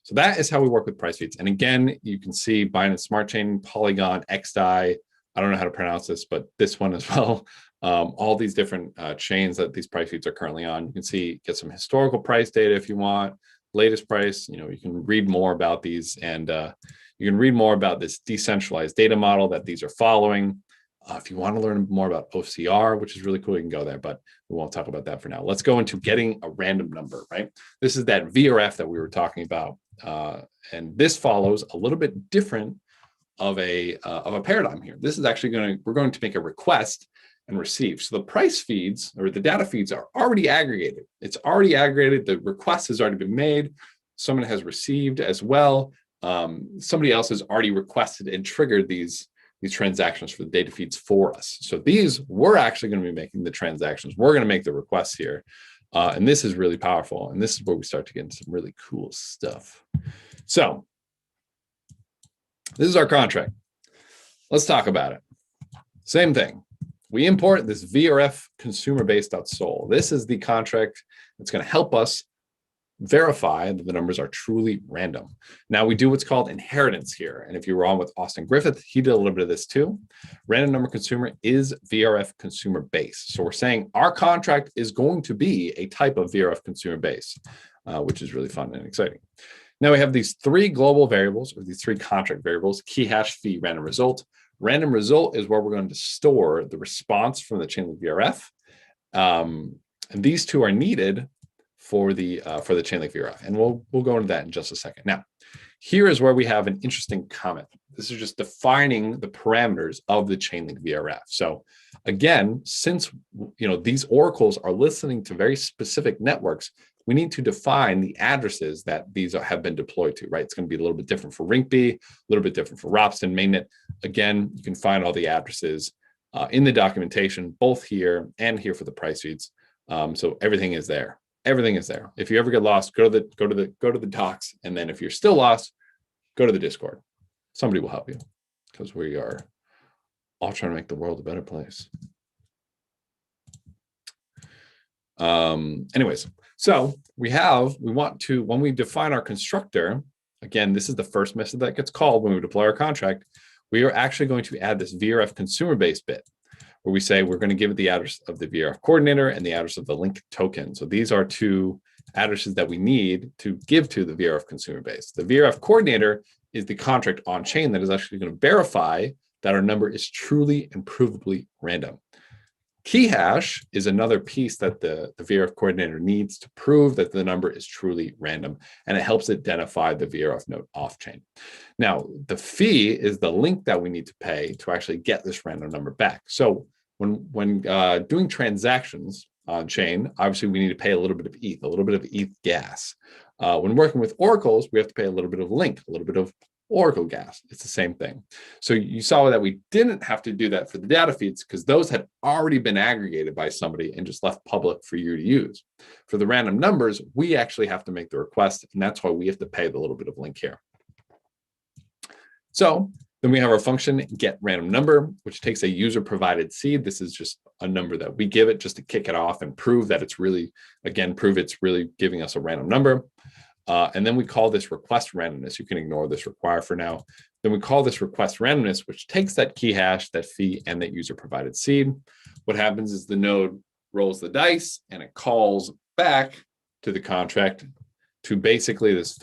So that is how we work with price feeds. And again, you can see Binance Smart Chain, Polygon, XDAI, I don't know how to pronounce this, but this one as well. All these different chains that these price feeds are currently on. You can see, get some historical price data if you want, latest price. You can read more about these, and you can read more about this decentralized data model that these are following. If you want to learn more about OCR, which is really cool, you can go there, but we won't talk about that for now. Let's go into getting a random number, right? This is that VRF that we were talking about. And this follows a little bit different of a paradigm here. This is actually we're going to make a request and receive. So the price feeds or the data feeds are already aggregated. It's already aggregated. The request has already been made. Someone has received as well. Somebody else has already requested and triggered these transactions for the data feeds for us. So we're actually going to be making the transactions. We're going to make the requests here. And this is really powerful. And this is where we start to get into some really cool stuff. So this is our contract. Let's talk about it. Same thing. We import this VRF consumer base.sol. This is the contract that's going to help us verify that the numbers are truly random. Now we do what's called inheritance here. And if you were on with Austin Griffith, he did a little bit of this too. Random number consumer is VRF consumer base. So we're saying our contract is going to be a type of VRF consumer base, which is really fun and exciting. Now we have these three global variables, or these three contract variables: key hash, fee, random result. Random result is where we're going to store the response from the Chainlink VRF. And these two are needed for the Chainlink VRF. And we'll go into that in just a second. Now, here is where we have an interesting comment. This is just defining the parameters of the Chainlink VRF. So again, since these oracles are listening to very specific networks, we need to define the addresses that these have been deployed to, right? It's going to be a little bit different for Rinkeby, a little bit different for Ropsten mainnet. Again, you can find all the addresses in the documentation, both here and here for the price feeds. So everything is there. Everything is there. If you ever get lost, go to the docs, and then if you're still lost, go to the Discord. Somebody will help you, because we are all trying to make the world a better place. Anyways, so when we define our constructor, again, this is the first method that gets called when we deploy our contract. We are actually going to add this VRF consumer base bit, where we say we're going to give it the address of the VRF coordinator and the address of the link token. So these are two addresses that we need to give to the VRF consumer base. The VRF coordinator is the contract on chain that is actually going to verify that our number is truly and provably random. Key hash is another piece that the VRF coordinator needs to prove that the number is truly random, and it helps identify the VRF node off chain. Now, the fee is the link that we need to pay to actually get this random number back. So when doing transactions on chain, obviously we need to pay a little bit of ETH, a little bit of ETH gas. When working with oracles, we have to pay a little bit of link, a little bit of Oracle gas. It's the same thing. So you saw that we didn't have to do that for the data feeds, because those had already been aggregated by somebody and just left public for you to use. For the random numbers, we actually have to make the request, and that's why we have to pay the little bit of link here. So then we have our function get random number, which takes a user provided seed. This is just a number that we give it just to kick it off and prove that it's really, prove it's really giving us a random number. And then we call this request randomness. You can ignore this require for now. Then we call this request randomness, which takes that key hash, that fee, and that user provided seed. What happens is the node rolls the dice and it calls back to the contract to basically this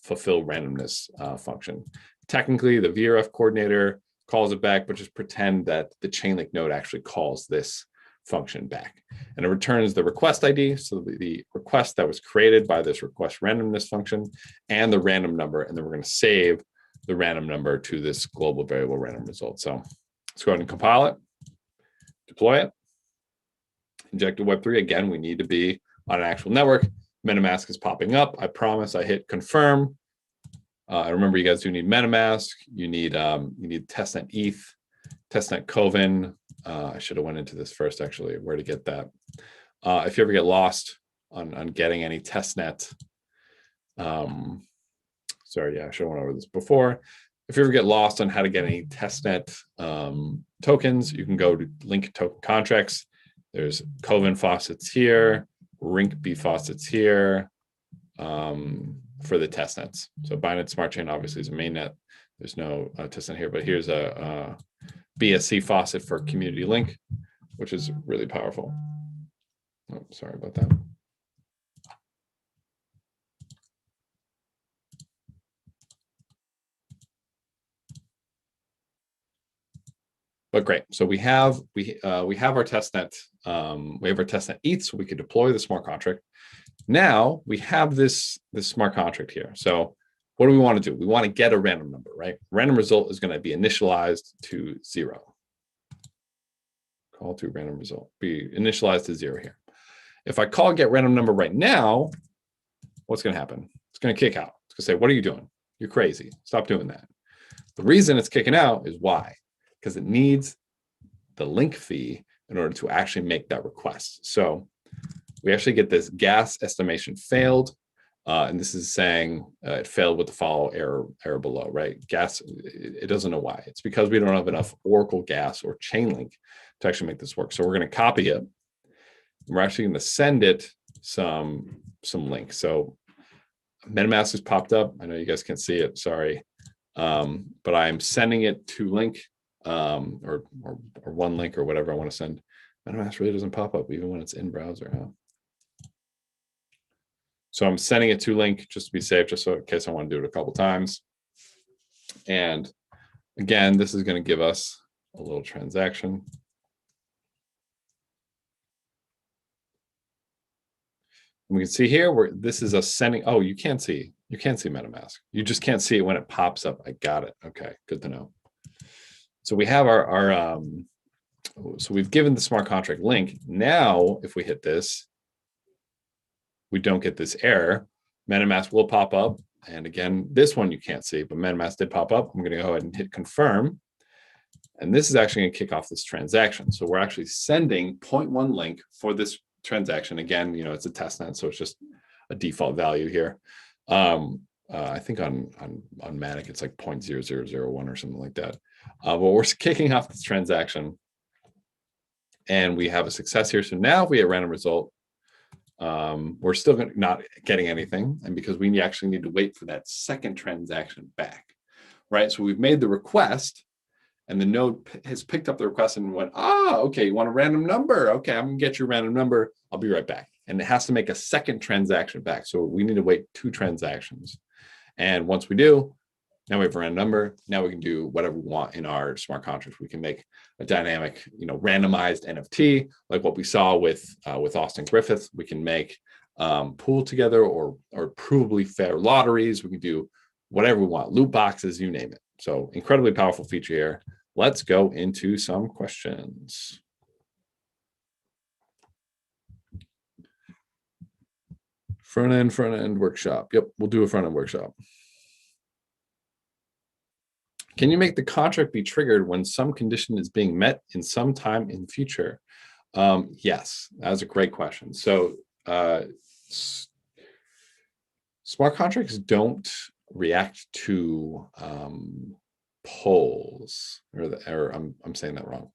fulfill randomness function. Technically, the VRF coordinator calls it back, but just pretend that the Chainlink node actually calls this function back, and it returns the request ID, so the request that was created by this request randomness function, and the random number, and then we're going to save the random number to this global variable random result. So let's go ahead and compile it, deploy it, inject a Web3. Again, we need to be on an actual network. MetaMask is popping up. I promise. I hit confirm. I remember you guys do need MetaMask. You need testnet ETH, testnet Coven. I should have went into this first, actually, where to get that. If you ever get lost on getting any testnet, sorry, yeah, I should have went over this before. If you ever get lost on how to get any testnet tokens, you can go to Link Token Contracts. There's Coven faucets here, Rinkeby faucets here for the testnets. So Binance Smart Chain obviously is a mainnet. There's no testnet here, but here's a BSC faucet for community link, which is really powerful. Oh, sorry about that. But great. So we have our testnet. We have our testnet ETH, so we could deploy the smart contract. Now we have this smart contract here. So what do we want to do? We want to get a random number, right? Random result is going to be initialized to 0. Call to random result, be initialized to 0 here. If I call get random number right now, what's going to happen? It's going to kick out. It's going to say, what are you doing? You're crazy. Stop doing that. The reason it's kicking out is why? Because it needs the link fee in order to actually make that request. So we actually get this gas estimation failed. And this is saying it failed with the follow error below, right? Gas, it doesn't know why. It's because we don't have enough Oracle gas or Chainlink to actually make this work. So we're going to copy it. We're actually going to send it some link. So MetaMask has popped up. I know you guys can't see it. Sorry. But I'm sending it to link or one link or whatever I want to send. MetaMask really doesn't pop up even when it's in browser. Huh? So I'm sending it to link just to be safe, just so in case I want to do it a couple times. And again, this is going to give us a little transaction. And we can see here where this is a sending. Oh, you can't see MetaMask. You just can't see it when it pops up. I got it. Okay, good to know. So we have so we've given the smart contract link. Now, if we hit this, we don't get this error. MetaMask will pop up. And again, this one you can't see, but MetaMask did pop up. I'm going to go ahead and hit confirm. And this is actually going to kick off this transaction. So we're actually sending 0.1 link for this transaction. Again, it's a testnet, so it's just a default value here. I think on Matic, it's like 0.0001 or something like that. But we're kicking off this transaction. And we have a success here. So now if we have a random result, we're still not getting anything. And because we actually need to wait for that second transaction back, right? So we've made the request and the node has picked up the request and went, okay, you want a random number? Okay, I'm gonna get your random number. I'll be right back. And it has to make a second transaction back. So we need to wait 2 transactions. And once we do, now we have a random number. Now we can do whatever we want in our smart contract. We can make a dynamic, randomized NFT, like what we saw with Austin Griffith. We can make pool together or provably fair lotteries. We can do whatever we want, loot boxes, you name it. So incredibly powerful feature here. Let's go into some questions. Front end workshop. Yep, we'll do a front end workshop. Can you make the contract be triggered when some condition is being met in some time in the future? Yes, that's a great question. So smart contracts don't react to polls, or I'm saying that wrong.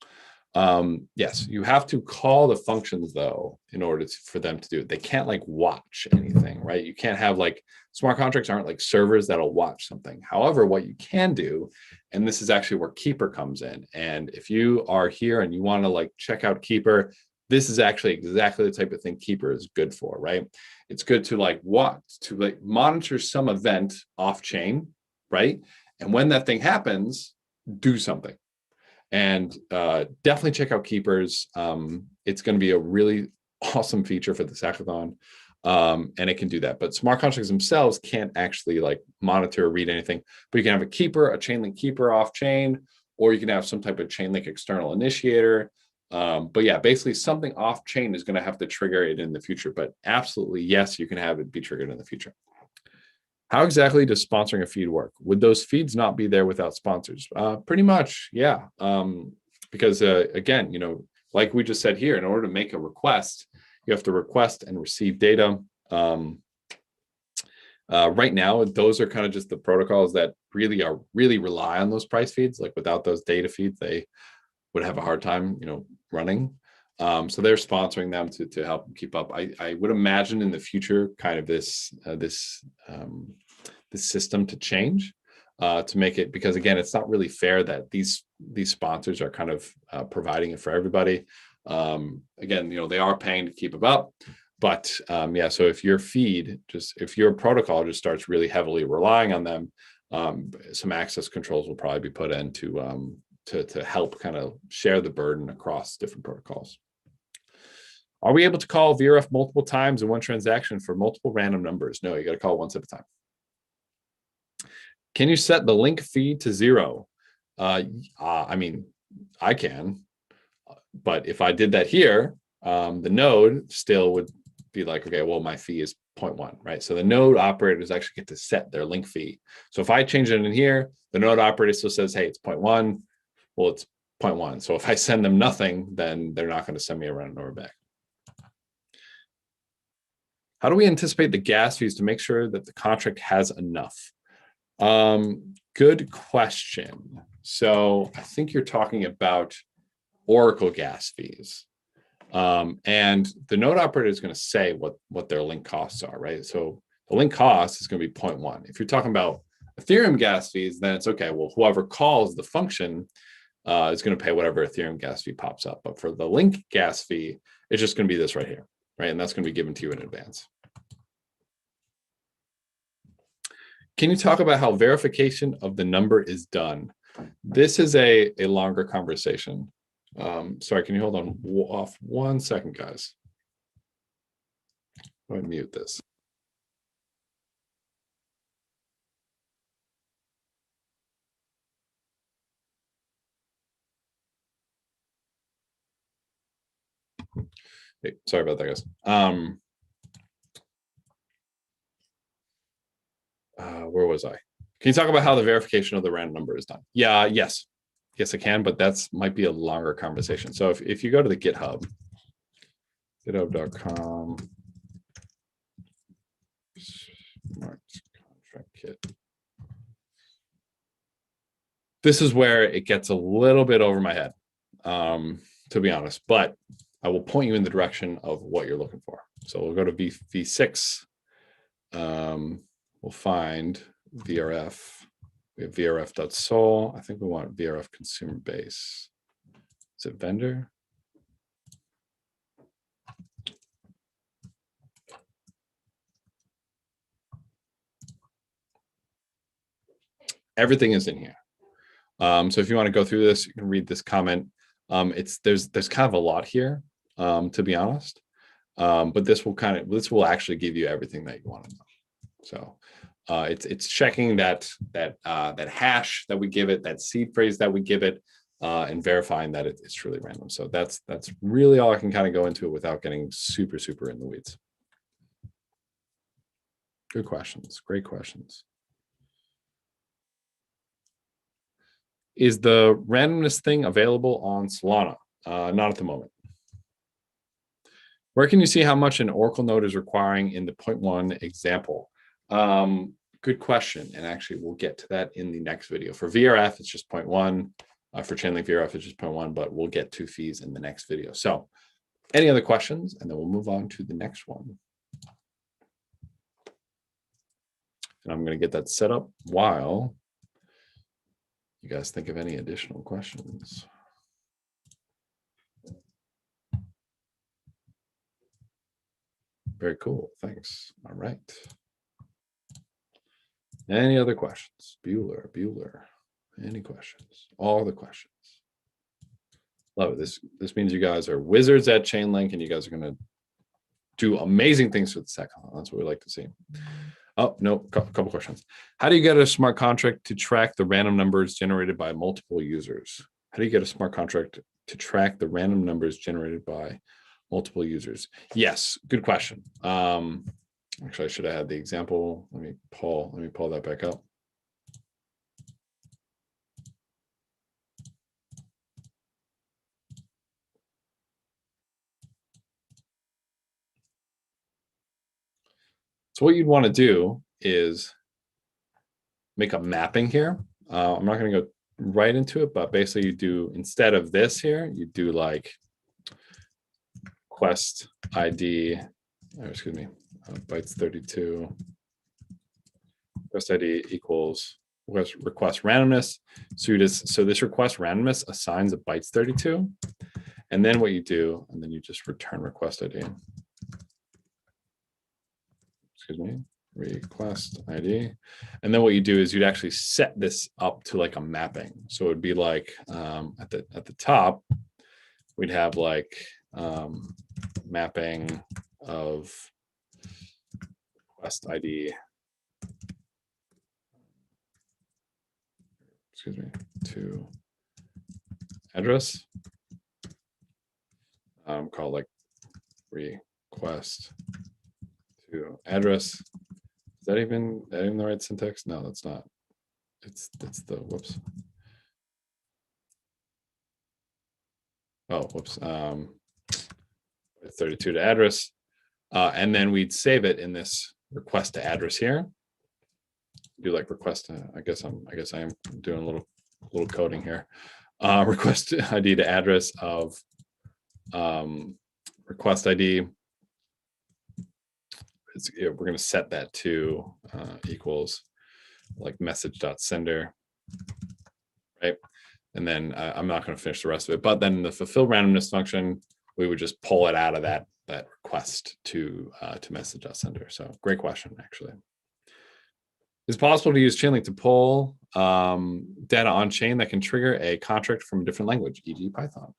Yes, you have to call the functions though in order for them to do it. They can't watch anything, right? You can't have smart contracts aren't like servers that'll watch something. However, what you can do, and this is actually where Keeper comes in. And if you are here and you want to check out Keeper, this is actually exactly the type of thing Keeper is good for, right? It's good to monitor some event off chain, right? And when that thing happens, do something. And definitely check out Keepers. It's going to be a really awesome feature for this hackathon. And it can do that. But smart contracts themselves can't actually monitor or read anything. But you can have a Keeper, a Chainlink Keeper off chain, or you can have some type of Chainlink external initiator. But yeah, basically something off chain is going to have to trigger it in the future. But absolutely, yes, you can have it be triggered in the future. How exactly does sponsoring a feed work? Would those feeds not be there without sponsors? Pretty much, yeah. Because again, like we just said here, in order to make a request, you have to request and receive data. Right now, those are kind of just the protocols that really rely on those price feeds. Without those data feeds, they would have a hard time, running. So they're sponsoring them to help them keep up. I would imagine in the future, kind of this system to change. to make it, because again, it's not really fair that these sponsors are kind of providing it for everybody. Again, they are paying to keep them up, but yeah, so if your feed, if your protocol just starts really heavily relying on them, some access controls will probably be put in to help kind of share the burden across different protocols. Are we able to call VRF multiple times in one transaction for multiple random numbers? No, you got to call it once at a time. Can you set the link fee to 0? I mean, I can, but if I did that here, the node still would be like, okay, well, my fee is 0.1, right? So the node operators actually get to set their link fee. So if I change it in here, the node operator still says, hey, it's 0.1. Well, it's 0.1. So if I send them nothing, then they're not going to send me a random number back. How do we anticipate the gas fees to make sure that the contract has enough? Good question. So I think you're talking about Oracle gas fees. And the node operator is going to say what their link costs are, right? So the link cost is going to be 0.1. If you're talking about Ethereum gas fees, then it's okay. Well, whoever calls the function is going to pay whatever Ethereum gas fee pops up. But for the link gas fee, it's just going to be this right here, right? And that's going to be given to you in advance. Can you talk about how verification of the number is done? This is a longer conversation. Sorry, can you hold on off 1 second, guys? Let me mute this. Hey, sorry about that, guys. Where was I? Can you talk about how the verification of the random number is done? Yeah, yes, I can, but that's might be a longer conversation. So if you go to the GitHub, github.com, smart contract kit. This is where it gets a little bit over my head, to be honest, but I will point you in the direction of what you're looking for. So we'll go to V6. We'll find VRF. We have vrf.sol. I think we want VRF consumer base. Is it vendor? Everything is in here. So if you want to go through this, you can read this comment. There's kind of a lot here, to be honest. But this will actually give you everything that you want to know. So it's checking that hash that we give it, that seed phrase that we give it, and verifying that it's truly random. So that's really all I can kind of go into it without getting super in the weeds. Good questions, great questions. Is the randomness thing available on Solana? Not at the moment. Where can you see how much an Oracle node is requiring in the 0.1 example? Good question. And actually, we'll get to that in the next video. For VRF, it's just 0.1. For Chainlink VRF, it's just 0.1, but we'll get to fees in the next video. So any other questions? And then we'll move on to the next one. And I'm going to get that set up while you guys think of any additional questions. Very cool. Thanks. All right. Any other questions? Bueller. Any questions? All the questions. Love it. This means you guys are wizards at Chainlink, and you guys are going to do amazing things with the hackathon. That's what we like to see. Oh, no, couple questions. How do you get a smart contract to track the random numbers generated by multiple users? How do you get a smart contract to track the random numbers generated by multiple users? Yes, good question. Actually, I should have had the example. Let me pull that back up. So what you'd want to do is make a mapping here. I'm not going to go right into it, but basically you do, instead of this here, you do like quest ID, excuse me, bytes 32, quest ID equals request randomness. So this request randomness assigns a bytes 32. And then what you do, and then you just return request ID. Excuse me, request ID. And then what you do is you'd actually set this up to like a mapping. So it would be like at the top, we'd have like mapping of request ID, excuse me, to address, called like request to address. Is that even the right syntax? No, that's not. It's the whoops. Oh, whoops. 32 to address, and then we'd save it in this request to address here. Do like request. I guess I am doing a little coding here. Request ID to address of request ID. We're going to set that to equals like message.sender, right? And then I'm not going to finish the rest of it, but then the fulfill randomness function, we would just pull it out of that request to message.sender. So great question, actually. It's possible to use Chainlink to pull data on chain that can trigger a contract from a different language, e.g. Python.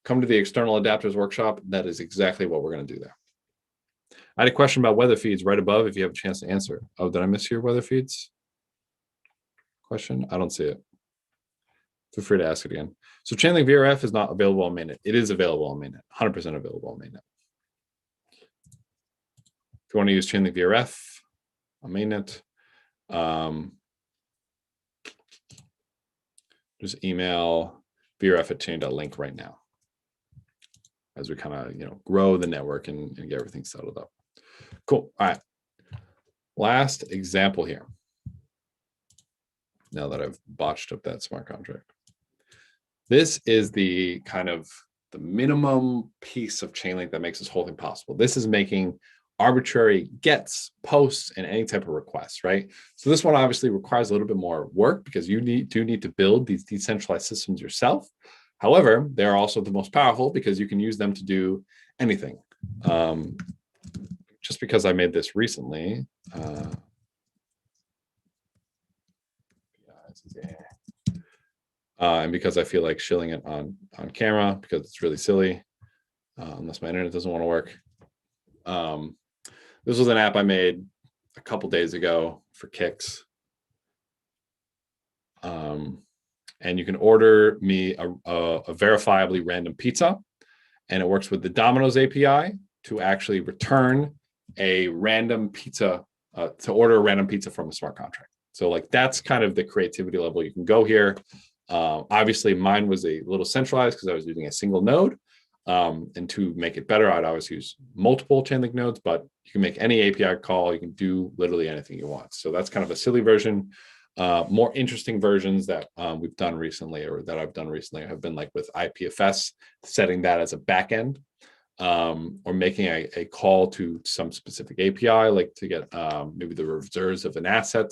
Come to the external adapters workshop. That is exactly what we're going to do there. I had a question about weather feeds right above if you have a chance to answer. Oh, did I miss your weather feeds question? I don't see it. Feel free to ask it again. So Chainlink VRF is not available on mainnet. It is available on mainnet, 100% available on mainnet. If you want to use Chainlink VRF on mainnet, just email vrf@chain.link right now as we kind of grow the network and get everything settled up. Cool. All right. Last example here. Now that I've botched up that smart contract. This is the kind of the minimum piece of Chainlink that makes this whole thing possible. This is making arbitrary gets, posts, and any type of requests, right? So this one obviously requires a little bit more work because you do need to build these decentralized systems yourself. However, they're also the most powerful because you can use them to do anything. Just because I made this recently, and because I feel like shilling it on camera because it's really silly, unless my internet doesn't want to work. This was an app I made a couple days ago for kicks. And you can order me a verifiably random pizza, and it works with the Domino's API to actually return a random pizza, to order a random pizza from a smart contract. So like that's kind of the creativity level you can go here. Obviously mine was a little centralized because I was using a single node. And to make it better, I'd always use multiple Chainlink nodes, but you can make any API call. You can do literally anything you want. So that's kind of a silly version. More interesting versions that we've done recently, or that I've done recently, have been like with IPFS, setting that as a backend, or making a call to some specific API, like to get maybe the reserves of an asset.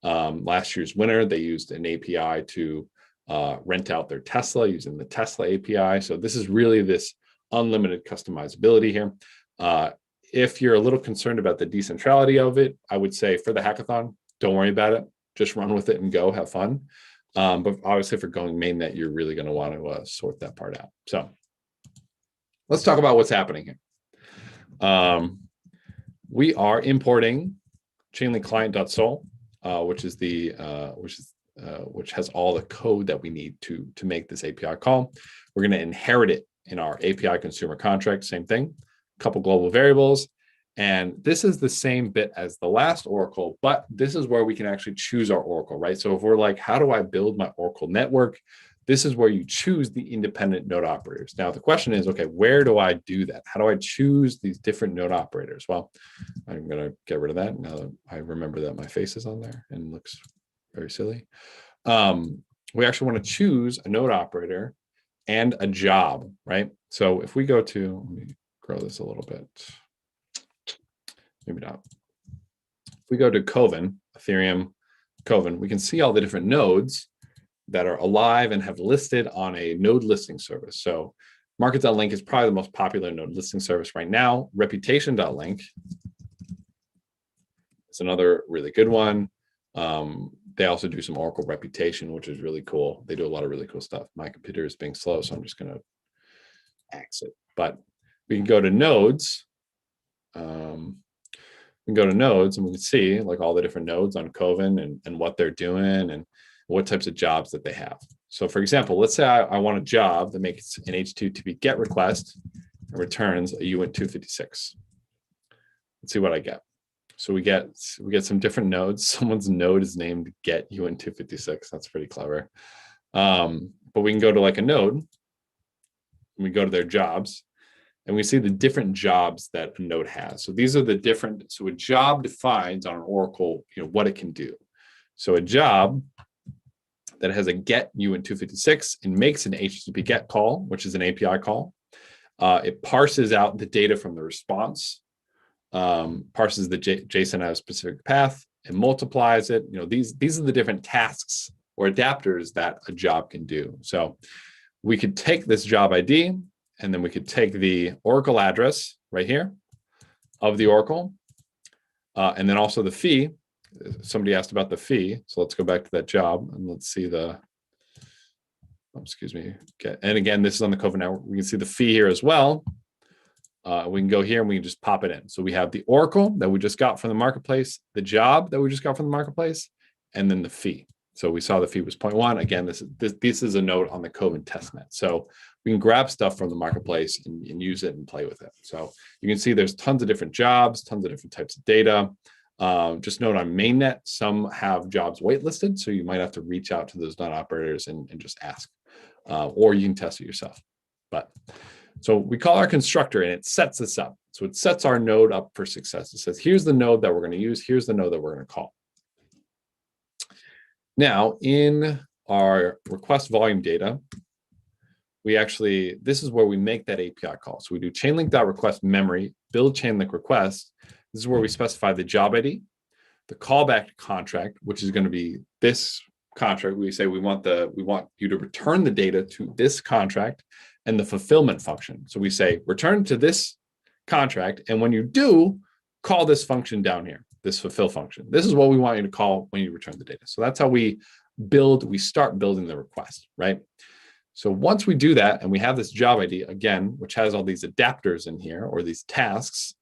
Last year's winner, they used an API to rent out their Tesla using the Tesla API. So this is really this unlimited customizability here. If you're a little concerned about the decentrality of it, I would say for the hackathon, don't worry about it. Just run with it and go have fun. But obviously if you're going mainnet, you're really going to want to sort that part out. So let's talk about what's happening here. We are importing Chainlink client.sol, which has all the code that we need to make this API call. We're going to inherit it in our API consumer contract, same thing, a couple global variables. And this is the same bit as the last Oracle, but this is where we can actually choose our Oracle, right? So if we're like, how do I build my Oracle network? This is where you choose the independent node operators. Now, the question is, okay, where do I do that? How do I choose these different node operators? Well, I'm going to get rid of that now that I remember that my face is on there and looks very silly. We actually want to choose a node operator and a job, right? So if we go to, let me grow this a little bit. Maybe not. If we go to Coven, Ethereum, Coven, we can see all the different nodes that are alive and have listed on a node listing service. So market.link is probably the most popular node listing service right now. Reputation.link is another really good one. They also do some Oracle reputation, which is really cool. They do a lot of really cool stuff. My computer is being slow, so I'm just going to exit. But we can go to nodes. We can go to nodes and we can see like all the different nodes on Coven and what they're doing and what types of jobs that they have. So for example, let's say I want a job that makes an HTTP GET request and returns a UINT256. Let's see what I get. So we get some different nodes. Someone's node is named get UINT256. That's pretty clever. But we can go to like a node and we go to their jobs and we see the different jobs that a node has. So these are the different, so a job defines on an Oracle, what it can do. So a job that has a get UINT256 and makes an HTTP GET call, which is an API call. It parses out the data from the response, parses the JSON out a specific path and multiplies it. These are the different tasks or adapters that a job can do. So we could take this job ID and then we could take the Oracle address right here of the Oracle, and then also the fee. Somebody asked about the fee, so let's go back to that job and let's see the, excuse me. Okay. And again, this is on the Coven network. We can see the fee here as well. We can go here and we can just pop it in. So we have the Oracle that we just got from the marketplace, the job that we just got from the marketplace, and then the fee. So we saw the fee was 0.1. Again, this is a node on the Coven testnet. So we can grab stuff from the marketplace and use it and play with it. So you can see there's tons of different jobs, tons of different types of data. Just note on mainnet, some have jobs waitlisted, so you might have to reach out to those node operators and just ask, or you can test it yourself. But so we call our constructor and it sets this up. So it sets our node up for success. It says, here's the node that we're going to use. Here's the node that we're going to call. Now in our request volume data, this is where we make that API call. So we do chainlink.request memory, build chainlink request. This is where we specify the job ID, the callback contract, which is going to be this contract. We say we want you to return the data to this contract, and the fulfillment function. So we say return to this contract, and when you do, call this function down here, this fulfill function. This is what we want you to call when you return the data. So that's how we start building the request, right? So once we do that, and we have this job ID again, which has all these adapters in here or these tasks,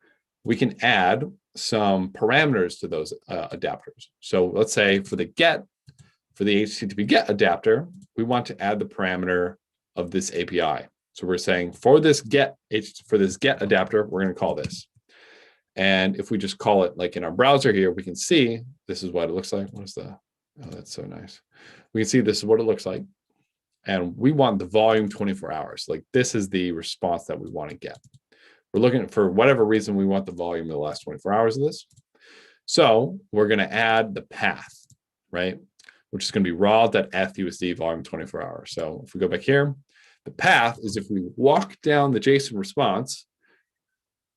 we can add some parameters to those adapters. So let's say for the HTTP GET adapter, we want to add the parameter of this API. So we're saying for this GET adapter, we're going to call this. And if we just call it like in our browser here, we can see this is what it looks like. Oh, that's so nice. We can see this is what it looks like. And we want the volume 24 hours. Like this is the response that we want to get. We're looking for whatever reason we want the volume of the last 24 hours of this. So we're going to add the path, right? Which is going to be raw.ethusd volume 24 hours. So if we go back here, the path is if we walk down the JSON response,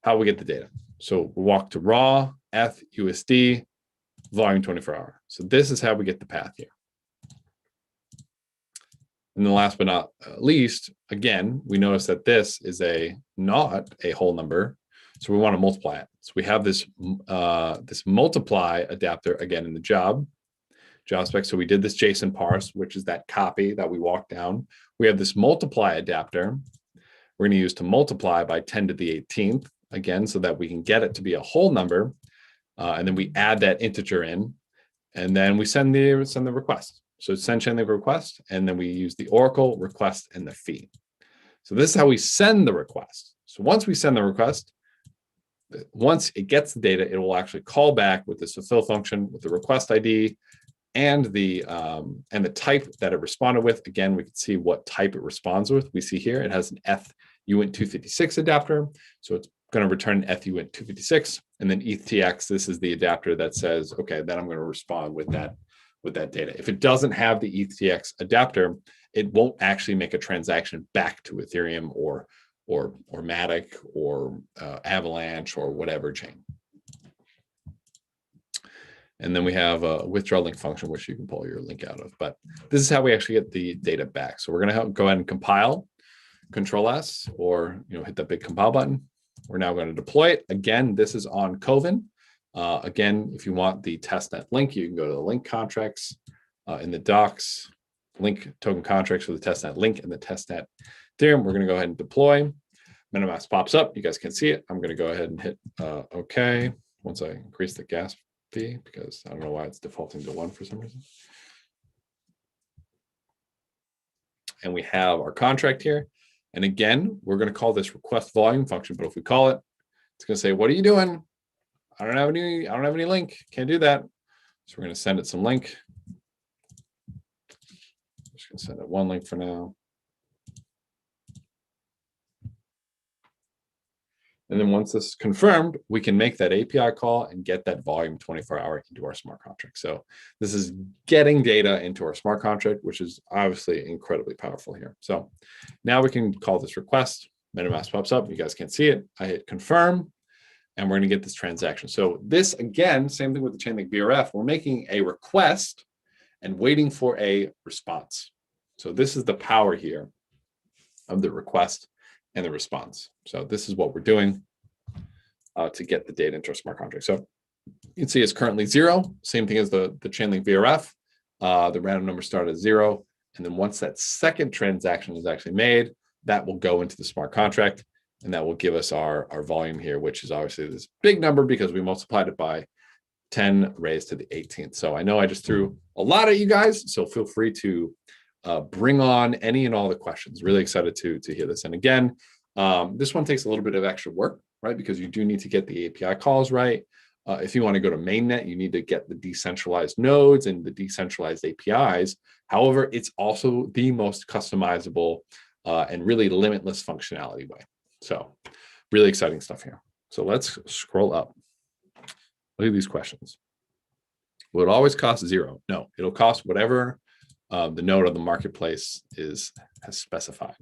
how we get the data. So we walk to raw ethusd volume 24 hour. So this is how we get the path here. And then last but not least, again, we notice that this is not a whole number. So we want to multiply it. So we have this multiply adapter again in the job spec. So we did this JSON parse, which is that copy that we walked down. We have this multiply adapter we're going to use to multiply by 10 to the 18th again, so that we can get it to be a whole number. And then we add that integer in, and then we send the request. So send Chainlink request, and then we use the Oracle request and the fee. So this is how we send the request. So once we send the request, once it gets the data, it will actually call back with this fulfill function with the request ID and the type that it responded with. Again, we can see what type it responds with. We see here it has an ETH-UINT256 adapter, so it's going to return an ETH-UINT256, and then ETH-TX. This is the adapter that says, okay, then I'm going to respond with that data. If it doesn't have the ETH-TX adapter, it won't actually make a transaction back to Ethereum or Matic or Avalanche or whatever chain. And then we have a withdraw link function, which you can pull your link out of. But this is how we actually get the data back. So we're going to go ahead and compile, Control S, or hit that big compile button. We're now going to deploy it. Again, this is on Coven. Again, if you want the testnet link, you can go to the link contracts in the docs, link token contracts for the testnet link and the testnet theorem. We're going to go ahead and deploy. MetaMask pops up. You guys can see it. I'm going to go ahead and hit OK once I increase the gas fee, because I don't know why it's defaulting to 1 for some reason. And we have our contract here. And again, we're going to call this request volume function. But if we call it, it's going to say, what are you doing? I don't have any link. Can't do that. So we're going to send it some link. I'm just going to send it one link for now. And then once this is confirmed, we can make that API call and get that volume 24-hour into our smart contract. So this is getting data into our smart contract, which is obviously incredibly powerful here. So now we can call this request. MetaMask pops up. You guys can't see it. I hit confirm, and we're going to get this transaction. So this, again, same thing with the Chainlink VRF. We're making a request and waiting for a response. So this is the power here of the request and the response. So this is what we're doing to get the data into our smart contract. So you can see it's currently 0. Same thing as the Chainlink VRF. The random number started at 0. And then once that second transaction is actually made, that will go into the smart contract. And that will give us our volume here, which is obviously this big number because we multiplied it by 10 raised to the 18th. So I know I just threw a lot at you guys. So feel free to bring on any and all the questions. Really excited to hear this. And again, this one takes a little bit of extra work, right? Because you do need to get the API calls right. If you want to go to mainnet, you need to get the decentralized nodes and the decentralized APIs. However, it's also the most customizable and really limitless functionality way. So really exciting stuff here. So let's scroll up. Look at these questions. Will it always cost 0? No, it'll cost whatever the node of the marketplace has specified.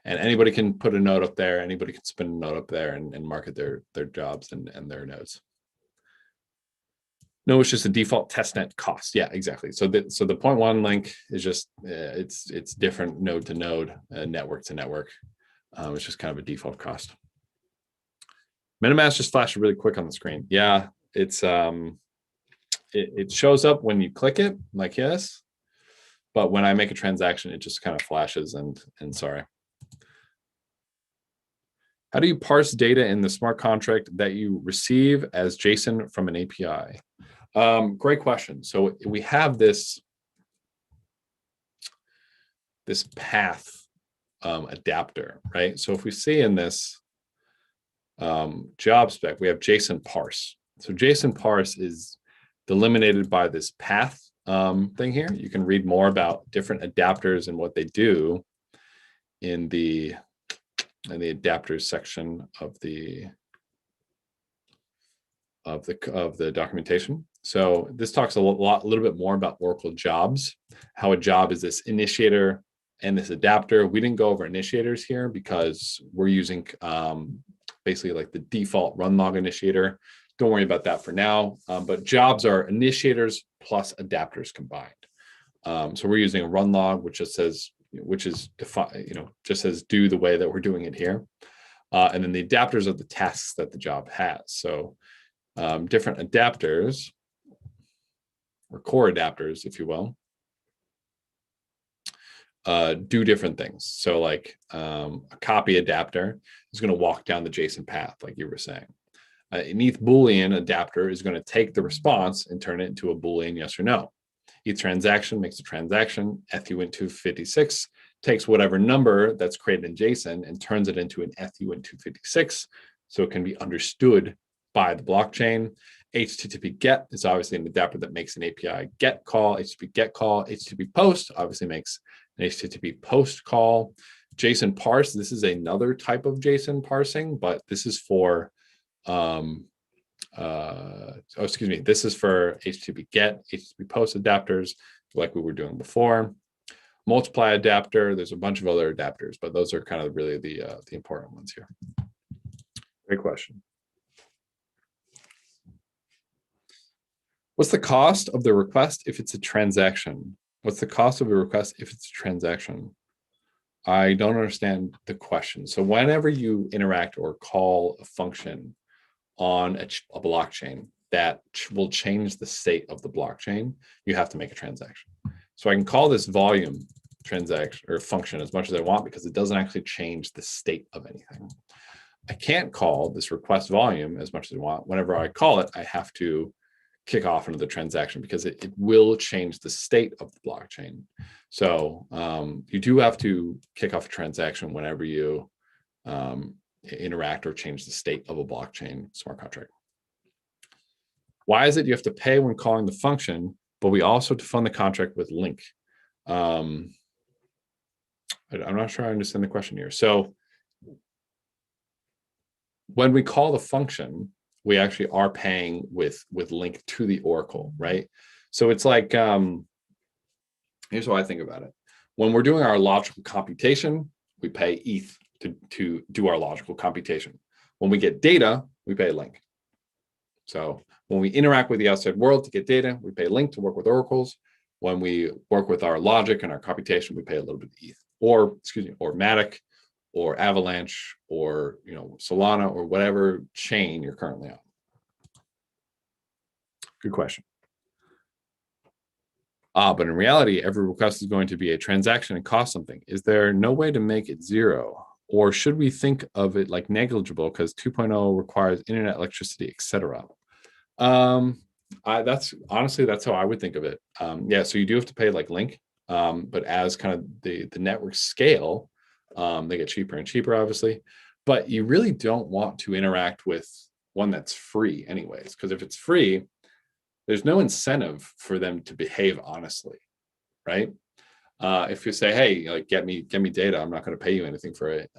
And anybody can put a node up there. Anybody can spin a node up there and market their jobs and their nodes. No, it's just a default testnet cost. Yeah, exactly. So the 0.1 link is just it's different node to node, network to network. It's just kind of a default cost. MetaMask just flashed really quick on the screen. Yeah, it's it shows up when you click it, like yes, but when I make a transaction, it just kind of flashes and sorry. How do you parse data in the smart contract that you receive as JSON from an API? Great question. So we have this path adapter, right? So if we see in this job spec, we have JSON parse. So JSON parse is delimited by this path thing here. You can read more about different adapters and what they do in the adapters section of the documentation. So this talks a little bit more about Oracle jobs, how a job is this initiator and this adapter. We didn't go over initiators here because we're using basically like the default run log initiator. Don't worry about that for now. But jobs are initiators plus adapters combined. So we're using a run log, which just says, just says do the way that we're doing it here. And then the adapters are the tasks that the job has. So different adapters, or core adapters, if you will, do different things. So like a copy adapter is going to walk down the JSON path, like you were saying. An ETH Boolean adapter is going to take the response and turn it into a Boolean yes or no. ETH transaction makes a transaction. ETH256 takes whatever number that's created in JSON and turns it into an ETH256, so it can be understood by the blockchain. HTTP GET is obviously an adapter that makes an API GET call. HTTP GET call. HTTP POST obviously makes an HTTP POST call. JSON parse, this is another type of JSON parsing, but this is for this is for HTTP GET, HTTP POST adapters, like we were doing before. Multiply adapter, there's a bunch of other adapters, but those are kind of really the important ones here. Great question. What's the cost of the request if it's a transaction? What's the cost of a request if it's a transaction? I don't understand the question. So whenever you interact or call a function on a blockchain that will change the state of the blockchain, you have to make a transaction. So I can call this volume transaction or function as much as I want because it doesn't actually change the state of anything. I can't call this request volume as much as I want. Whenever I call it, I have to kick off into the transaction because it will change the state of the blockchain. So you do have to kick off a transaction whenever you interact or change the state of a blockchain smart contract. Why is it you have to pay when calling the function, but we also have to fund the contract with Link? I'm not sure I understand the question here. So when we call the function, we actually are paying with Link to the Oracle, right? So it's like, here's how I think about it. When we're doing our logical computation, we pay ETH to do our logical computation. When we get data, we pay Link. So when we interact with the outside world to get data, we pay Link to work with oracles. When we work with our logic and our computation, we pay a little bit of ETH, or Matic, or Avalanche, or Solana, or whatever chain you're currently on. Good question. But in reality, every request is going to be a transaction and cost something. Is there no way to make it zero? Or should we think of it like negligible because 2.0 requires internet, electricity, etc.? That's how I would think of it. Yeah, so you do have to pay like Link, but as kind of the network scale, they get cheaper and cheaper, obviously. But you really don't want to interact with one that's free anyways, because if it's free, there's no incentive for them to behave honestly, right? If you say, hey, like get me data, I'm not going to pay you anything for it.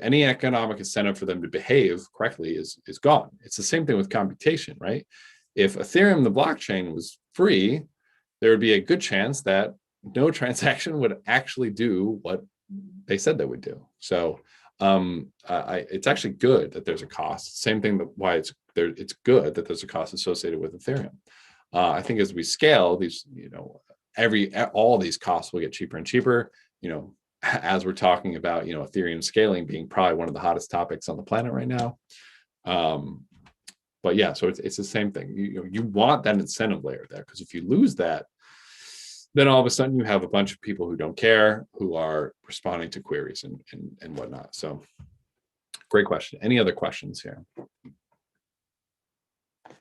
Any economic incentive for them to behave correctly is gone. It's the same thing with computation, right? If Ethereum, the blockchain, was free, there would be a good chance that no transaction would actually do what they said they would do. So it's actually good that there's a cost. Same thing why it's good that there's a cost associated with Ethereum. I think as we scale these, all these costs will get cheaper and cheaper. As we're talking about, Ethereum scaling being probably one of the hottest topics on the planet right now. But yeah, so it's the same thing. You want that incentive layer there, because if you lose that, then all of a sudden you have a bunch of people who don't care, who are responding to queries and whatnot. So great question. Any other questions here? All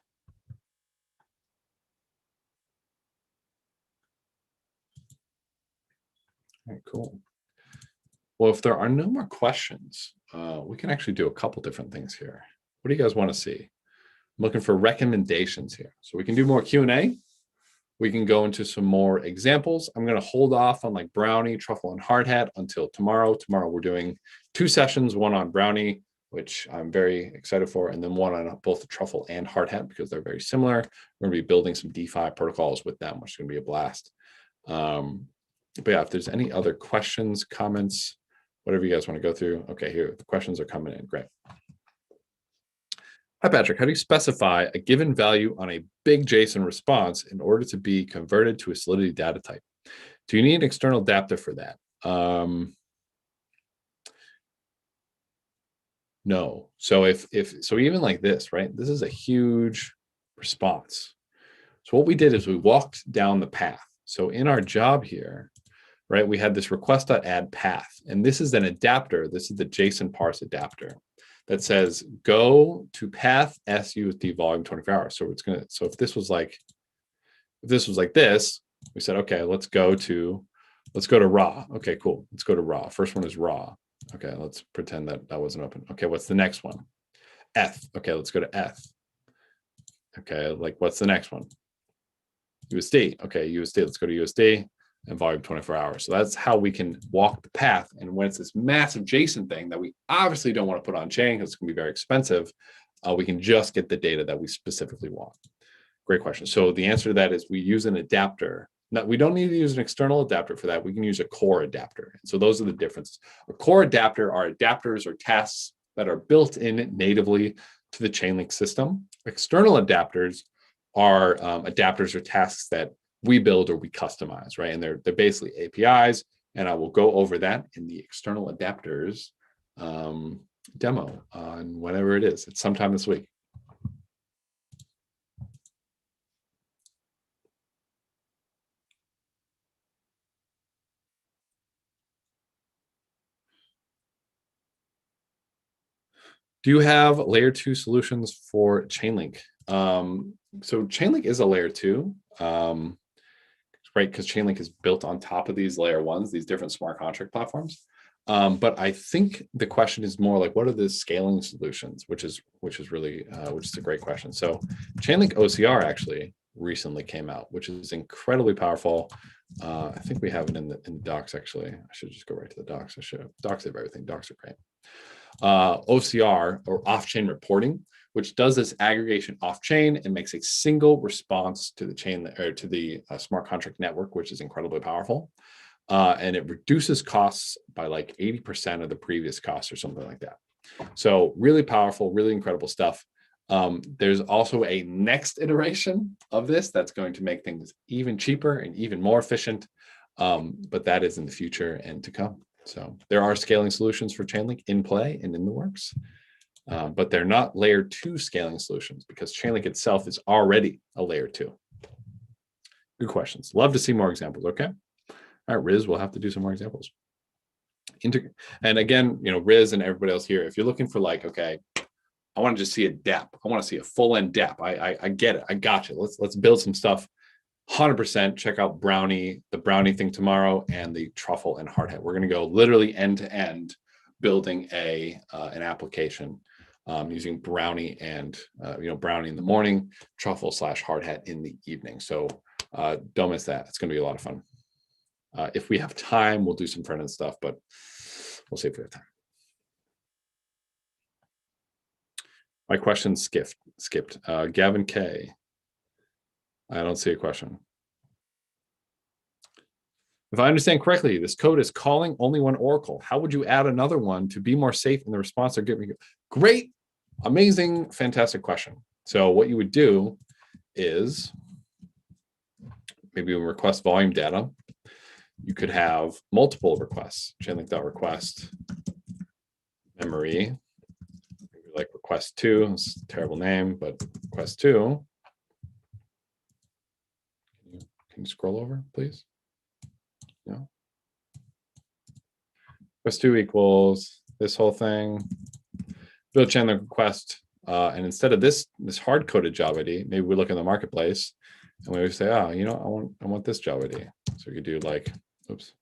right, cool. Well, if there are no more questions, we can actually do a couple different things here. What do you guys want to see? I'm looking for recommendations here. So we can do more Q&A. We can go into some more examples. I'm going to hold off on like Brownie, Truffle, and Hard Hat until tomorrow. Tomorrow we're doing 2 sessions, one on Brownie, which I'm very excited for, and then one on both the Truffle and Hard Hat because they're very similar. We're going to be building some DeFi protocols with them, which is going to be a blast. But yeah, if there's any other questions, comments, whatever you guys want to go through. Okay, here, the questions are coming in. Great. Hi, Patrick. How do you specify a given value on a big JSON response in order to be converted to a Solidity data type? Do you need an external adapter for that? No. So so even like this, right? This is a huge response. So what we did is we walked down the path. So in our job here, right, we had this request.add path, and this is an adapter. This is the JSON parse adapter that says go to path SUSD volume 24 hours. So if this was like this, we said, okay, let's go to raw. Okay, cool. Let's go to raw. First one is raw. Okay, let's pretend that wasn't open. Okay, what's the next one? Eth. Okay, let's go to Eth. Okay, like what's the next one? USD. Okay, USD. Let's go to USD and volume 24 hours. So that's how we can walk the path. And when it's this massive JSON thing that we obviously don't want to put on chain because it's going to be very expensive, we can just get the data that we specifically want. Great question. So the answer to that is we use an adapter. Now, we don't need to use an external adapter for that. We can use a core adapter. And so those are the differences. A core adapter are adapters or tasks that are built in natively to the Chainlink system. External adapters are adapters or tasks that we build or we customize, right? And they're basically APIs, and I will go over that in the external adapters demo on whenever it is. It's sometime this week. Do you have layer 2 solutions for Chainlink? So Chainlink is a layer 2, right? Because Chainlink is built on top of these layer 1s, these different smart contract platforms. But I think the question is more like, what are the scaling solutions? Which is really which is a great question. So Chainlink OCR actually recently came out, which is incredibly powerful. I think we have it in the docs actually. I should just go right to the docs. I should have docs of everything. Docs are great. OCR, or off-chain reporting, which does this aggregation off-chain and makes a single response to the chain or to the smart contract network, which is incredibly powerful. And it reduces costs by like 80% of the previous costs or something like that. So really powerful, really incredible stuff. There's also a next iteration of this that's going to make things even cheaper and even more efficient. But that is in the future and to come. So there are scaling solutions for Chainlink in play and in the works, but they're not layer 2 scaling solutions because Chainlink itself is already a layer 2. Good questions. Love to see more examples. Okay. All right, Riz, we'll have to do some more examples. And again, Riz and everybody else here, if you're looking for like, okay, I want to just see a DApp. I want to see a full end DApp. I get it. I got you. Let's build some stuff. 100% check out Brownie, the Brownie thing tomorrow, and the Truffle and Hardhat. We're going to go literally end to end building an application using Brownie and Brownie in the morning, Truffle / Hardhat in the evening. So don't miss that. It's going to be a lot of fun. If we have time, we'll do some front end stuff, but we'll see if we have time. My question skipped. Gavin K. I don't see a question. If I understand correctly, this code is calling only one oracle. How would you add another one to be more safe in the response they're giving you? Great, amazing, fantastic question. So what you would do is maybe request volume data. You could have multiple requests. Chainlink.request memory, like request 2. It's a terrible name, but request 2. Can you scroll over, please? No. Request 2 equals this whole thing. Build Chainlink request, and instead of this hard-coded job ID, maybe we look in the marketplace and we say, I want this job ID. So we could do like, oops,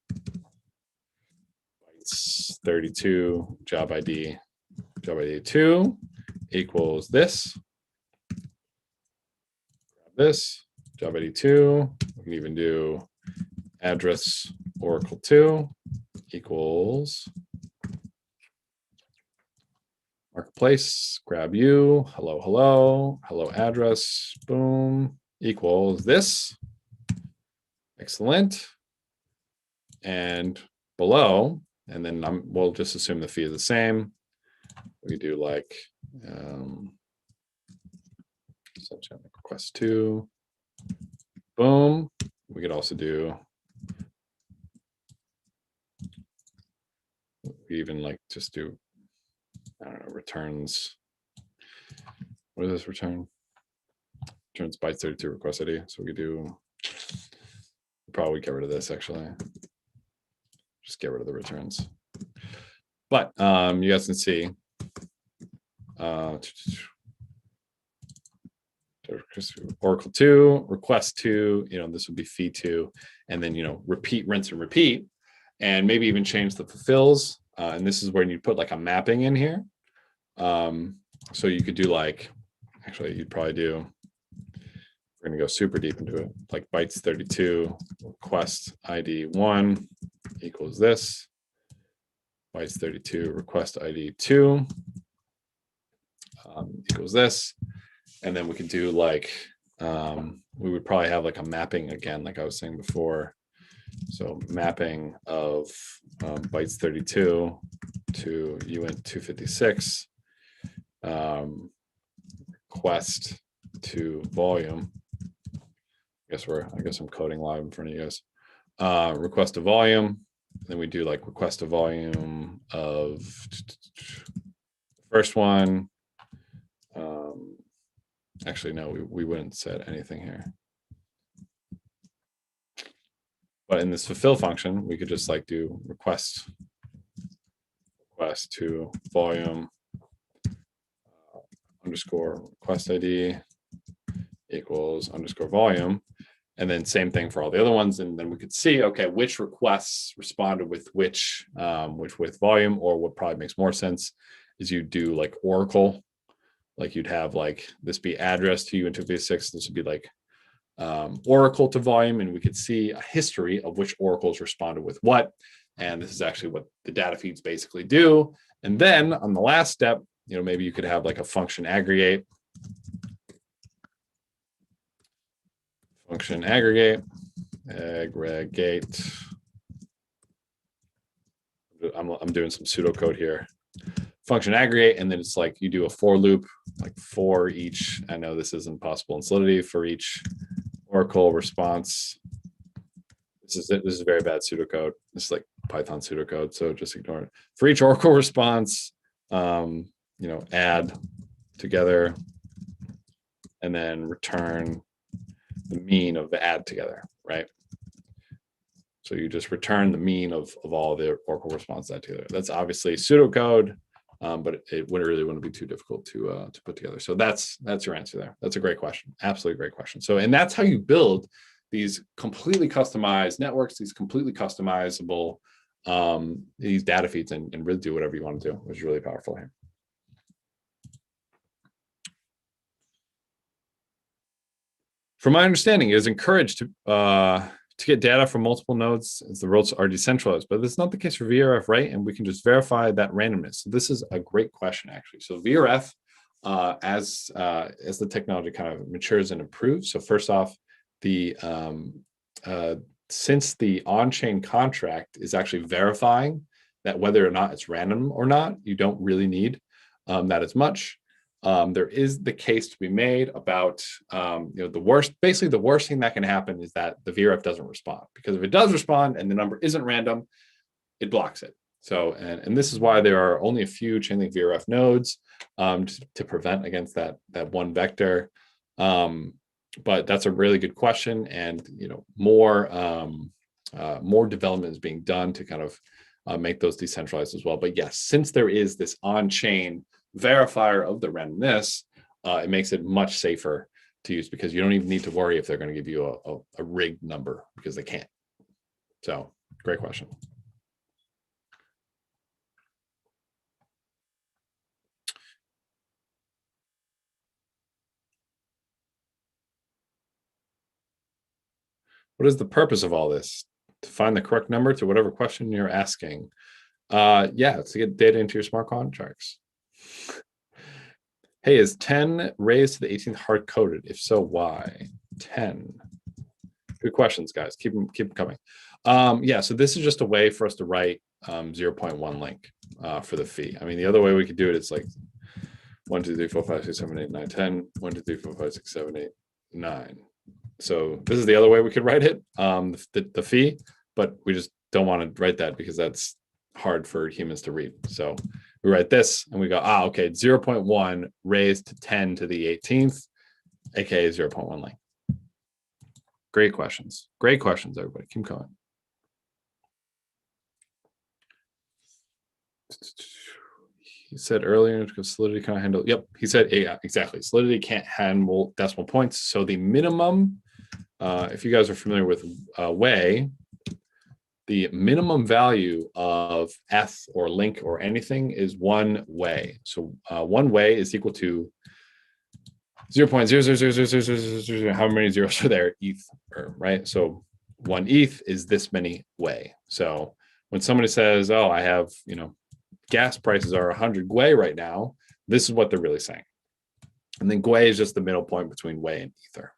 bytes 32 job ID 2 equals this. Grab this job ID 2. We can even do address oracle 2 equals marketplace, grab you, hello address, boom, equals this. Excellent. And below, and then we'll just assume the fee is the same. We do like request 2, boom. We could also do, we even like just do, I don't know, returns. What does this return? Returns bytes 32 request ID. So we could do, probably get rid of this actually. Just get rid of the returns. But you guys can see Oracle 2, request 2, this would be fee 2, and then repeat, rinse, and repeat, and maybe even change the fulfills. And this is where you put like a mapping in here. So you could do like, actually you'd probably do, we're gonna go super deep into it, like bytes 32 request ID 1 equals this, bytes 32 request ID 2 equals this. And then we could do like, we would probably have like a mapping again, like I was saying before. So mapping of bytes 32 to uint 256 request to volume. I guess I'm coding live in front of you guys. Request to volume. Then we do like request to volume of first one. Actually, no, we wouldn't set anything here. But in this fulfill function, we could just like do request to volume underscore request ID equals underscore volume. And then same thing for all the other ones. And then we could see, okay, which requests responded with which with volume, or what probably makes more sense is you do like Oracle, like you'd have like this be address to U256. This would be like Oracle to volume, and we could see a history of which oracles responded with what. And this is actually what the data feeds basically do. And then on the last step, maybe you could have like a function aggregate. Function aggregate. I'm doing some pseudocode here. Function aggregate, and then it's like you do a for loop, like for each. I know this isn't possible in Solidity, for each Oracle response. This is very bad pseudocode. This is like Python pseudocode, so just ignore it. For each Oracle response, add together, and then return the mean of the add together, right? So you just return the mean of all the Oracle responses add together. That's obviously pseudocode, but it wouldn't be too difficult to put together. So that's your answer there. That's a great question. Absolutely great question. So, and that's how you build these completely customized networks, these completely customizable these data feeds, and really do whatever you want to do, which is really powerful here. From my understanding, it is encouraged to get data from multiple nodes as the roles are decentralized, but this is not the case for VRF, right? And we can just verify that randomness. So this is a great question, actually. So VRF, as the technology kind of matures and improves. So first off, since the on-chain contract is actually verifying that whether or not it's random or not, you don't really need that as much. There is the case to be made about the worst thing that can happen is that the VRF doesn't respond, because if it does respond and the number isn't random, it blocks it. So, and this is why there are only a few Chainlink VRF nodes to prevent against that one vector. But that's a really good question, and more development is being done to kind of make those decentralized as well. But yes, since there is this on-chain verifier of the randomness, it makes it much safer to use, because you don't even need to worry if they're going to give you a rigged number, because they can't. So great question. What is the purpose of all this? To find the correct number to whatever question you're asking. Yeah, it's to get data into your smart contracts. Hey, is 10 raised to the 18th hard coded? If so, why? 10. Good questions, guys. Keep them coming. Yeah, so this is just a way for us to write 0.1 link for the fee. I mean, the other way we could do it is like 1, 2, 3, 4, 5, 6, 7, 8, 9, 10. 1, 2, 3, 4, 5, 6, 7, 8, 9. So this is the other way we could write it, the fee, but we just don't want to write that because that's hard for humans to read. So we write this and we go, okay, 0.1 raised to 10 to the 18th, aka 0.1 link. Great questions. Great questions, everybody. Keep going. He said earlier, because Solidity can't handle. Yep, he said, yeah, exactly. Solidity can't handle decimal points. So the minimum, if you guys are familiar with Way, the minimum value of F or link or anything is 1 Way. So 1 Way is equal to 0.0000000, how many zeros are there? ETH, right? So 1 ETH is this many Way. So when somebody says, oh, I have, gas prices are 100 Gwei right now, this is what they're really saying. And then Gwei is just the middle point between Way and Ether.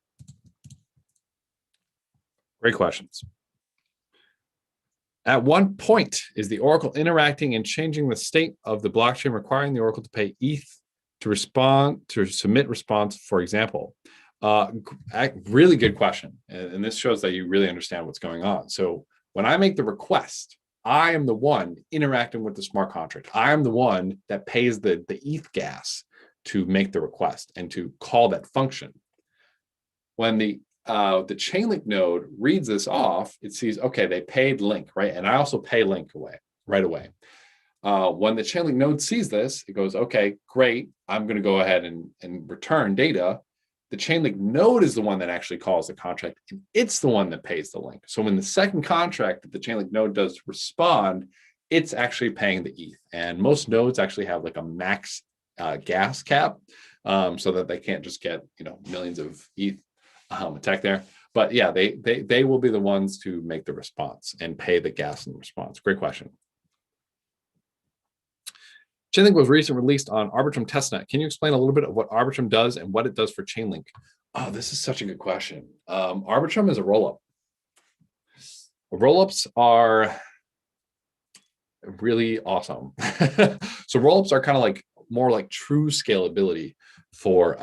Great questions. At what point is the Oracle interacting and changing the state of the blockchain, requiring the Oracle to pay ETH to submit response, for example? Really good question. And this shows that you really understand what's going on. So when I make the request, I am the one interacting with the smart contract. I am the one that pays the ETH gas to make the request and to call that function. When the Chainlink node reads this off, it sees, okay, they paid Link, right? And I also pay Link right away. When the Chainlink node sees this, it goes, okay, great. I'm going to go ahead and return data. The Chainlink node is the one that actually calls the contract, and it's the one that pays the Link. So when the second contract that the Chainlink node does respond, it's actually paying the ETH. And most nodes actually have like a max gas cap, so that they can't just get millions of ETH attack there. But yeah, they will be the ones to make the response and pay the gas in the response. Great question. Chainlink was recently released on Arbitram testnet. Can you explain a little bit of what Arbitram does and what it does for Chainlink? Oh, this is such a good question. Arbitram is a rollup. Rollups are really awesome. So rollups are kind of like more like true scalability for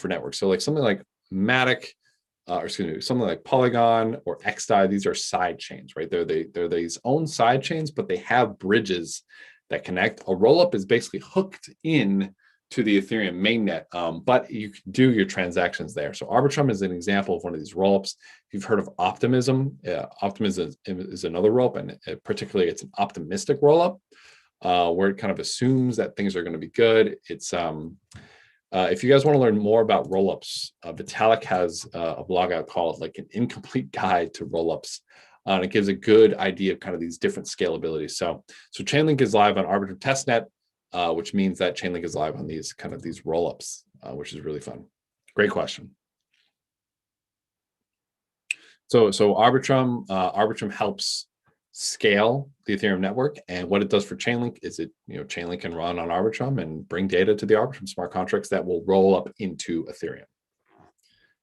networks. So like something like Matic, or excuse me, something like Polygon or XDAI. These are side chains, right? They're these own side chains, but they have bridges that connect. A rollup is basically hooked in to the Ethereum mainnet, but you can do your transactions there. So Arbitrum is an example of one of these rollups. If you've heard of Optimism, Optimism is another rollup, and particularly it's an optimistic rollup where it kind of assumes that things are going to be good. It's if you guys want to learn more about rollups, Vitalik has a blog out called like an incomplete guide to rollups. And it gives a good idea of kind of these different scalabilities. So Chainlink is live on Arbitrum testnet, which means that Chainlink is live on these rollups, which is really fun. Great question. So Arbitrum helps scale the Ethereum network, and what it does for Chainlink is Chainlink can run on Arbitrum and bring data to the Arbitrum smart contracts that will roll up into Ethereum.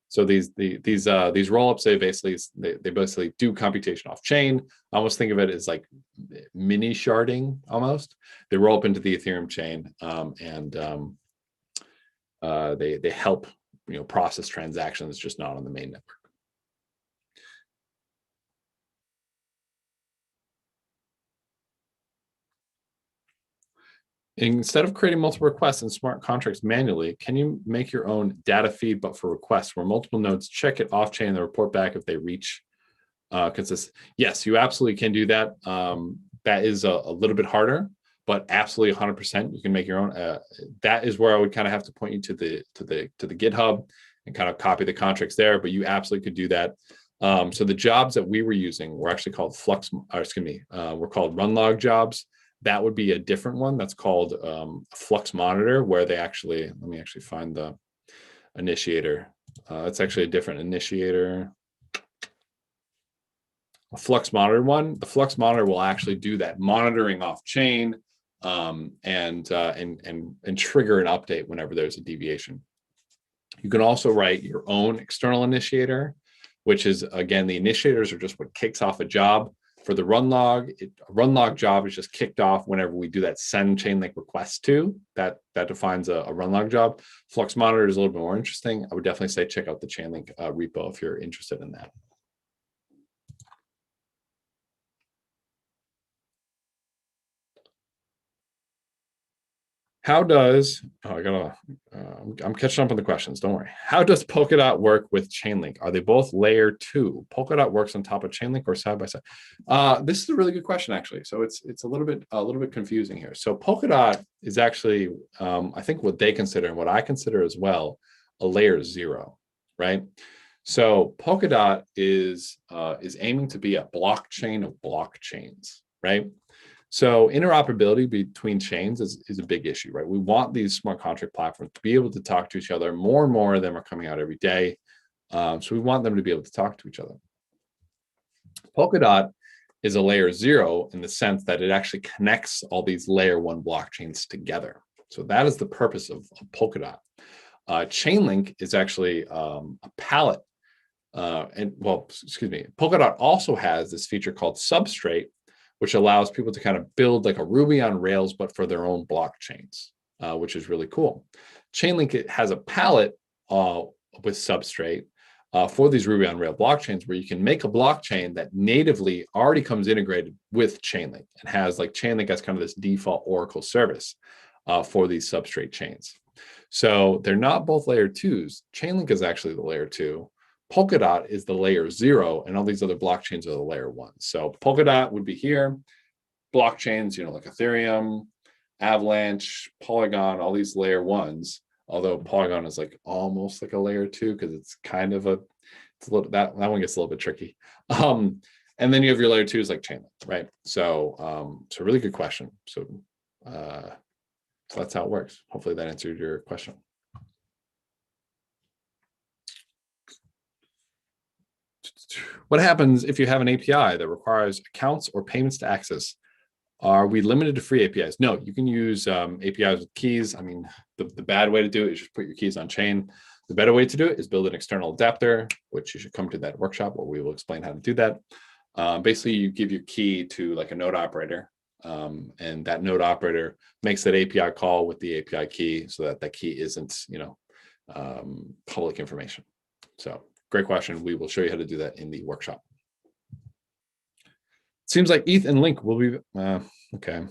So these rollups, they basically do computation off chain. I almost think of it as like mini sharding almost. They roll up into the Ethereum chain, and they help process transactions, just not on the main network. Instead of creating multiple requests in smart contracts manually, can you make your own data feed, but for requests where multiple nodes check it off chain and they report back if they reach consensus? Yes, you absolutely can do that. That is a little bit harder, but absolutely 100% you can make your own. That is where I would kind of have to point you to the GitHub and kind of copy the contracts there, but you absolutely could do that. So the jobs that we were using were actually called we're called run log jobs. That would be a different one that's called Flux Monitor, where they actually, let me actually find the initiator. It's actually a different initiator. A Flux Monitor one. The Flux Monitor will actually do that monitoring off chain and trigger an update whenever there's a deviation. You can also write your own external initiator, which is, again, the initiators are just what kicks off a job. For the run log, a run log job is just kicked off whenever we do that send Chainlink request to. That defines a run log job. Flux Monitor is a little bit more interesting. I would definitely say check out the Chainlink repo if you're interested in that. How does, I'm catching up on the questions, don't worry. How does Polkadot work with Chainlink? Are they both layer 2? Polkadot works on top of Chainlink or side by side? This is a really good question, actually. So it's a little bit confusing here. So Polkadot is actually, I think what they consider and what I consider as well, a layer 0, right? So Polkadot is aiming to be a blockchain of blockchains, right? So interoperability between chains is a big issue, right? We want these smart contract platforms to be able to talk to each other. More and more of them are coming out every day. So we want them to be able to talk to each other. Polkadot is a layer 0 in the sense that it actually connects all these layer 1 blockchains together. So that is the purpose of Polkadot. Chainlink is actually a palette. Polkadot also has this feature called Substrate, which allows people to kind of build like a Ruby on Rails, but for their own blockchains. which is really cool. Chainlink has a palette with Substrate for these Ruby on Rails blockchains, where you can make a blockchain that natively already comes integrated with Chainlink and has like Chainlink as kind of this default Oracle service for these Substrate chains. So they're not both layer 2s. Chainlink is actually the layer 2. Polkadot is the layer 0, and all these other blockchains are the layer 1. So Polkadot would be here. Blockchains, like Ethereum, Avalanche, Polygon, all these layer 1s. Although Polygon is like almost like a layer 2 because it's kind of it's a little that one gets a little bit tricky. And then you have your layer 2s like Chainlink, right? So so really good question. So that's how it works. Hopefully that answered your question. What happens if you have an API that requires accounts or payments to access? Are we limited to free APIs? No, you can use APIs with keys. I mean, the bad way to do it is just put your keys on chain. The better way to do it is build an external adapter, which you should come to that workshop where we will explain how to do that. Basically, you give your key to like a node operator, and that node operator makes that API call with the API key so that that key isn't, public information. So great question. We will show you how to do that in the workshop. Seems like ETH and Link will be, okay.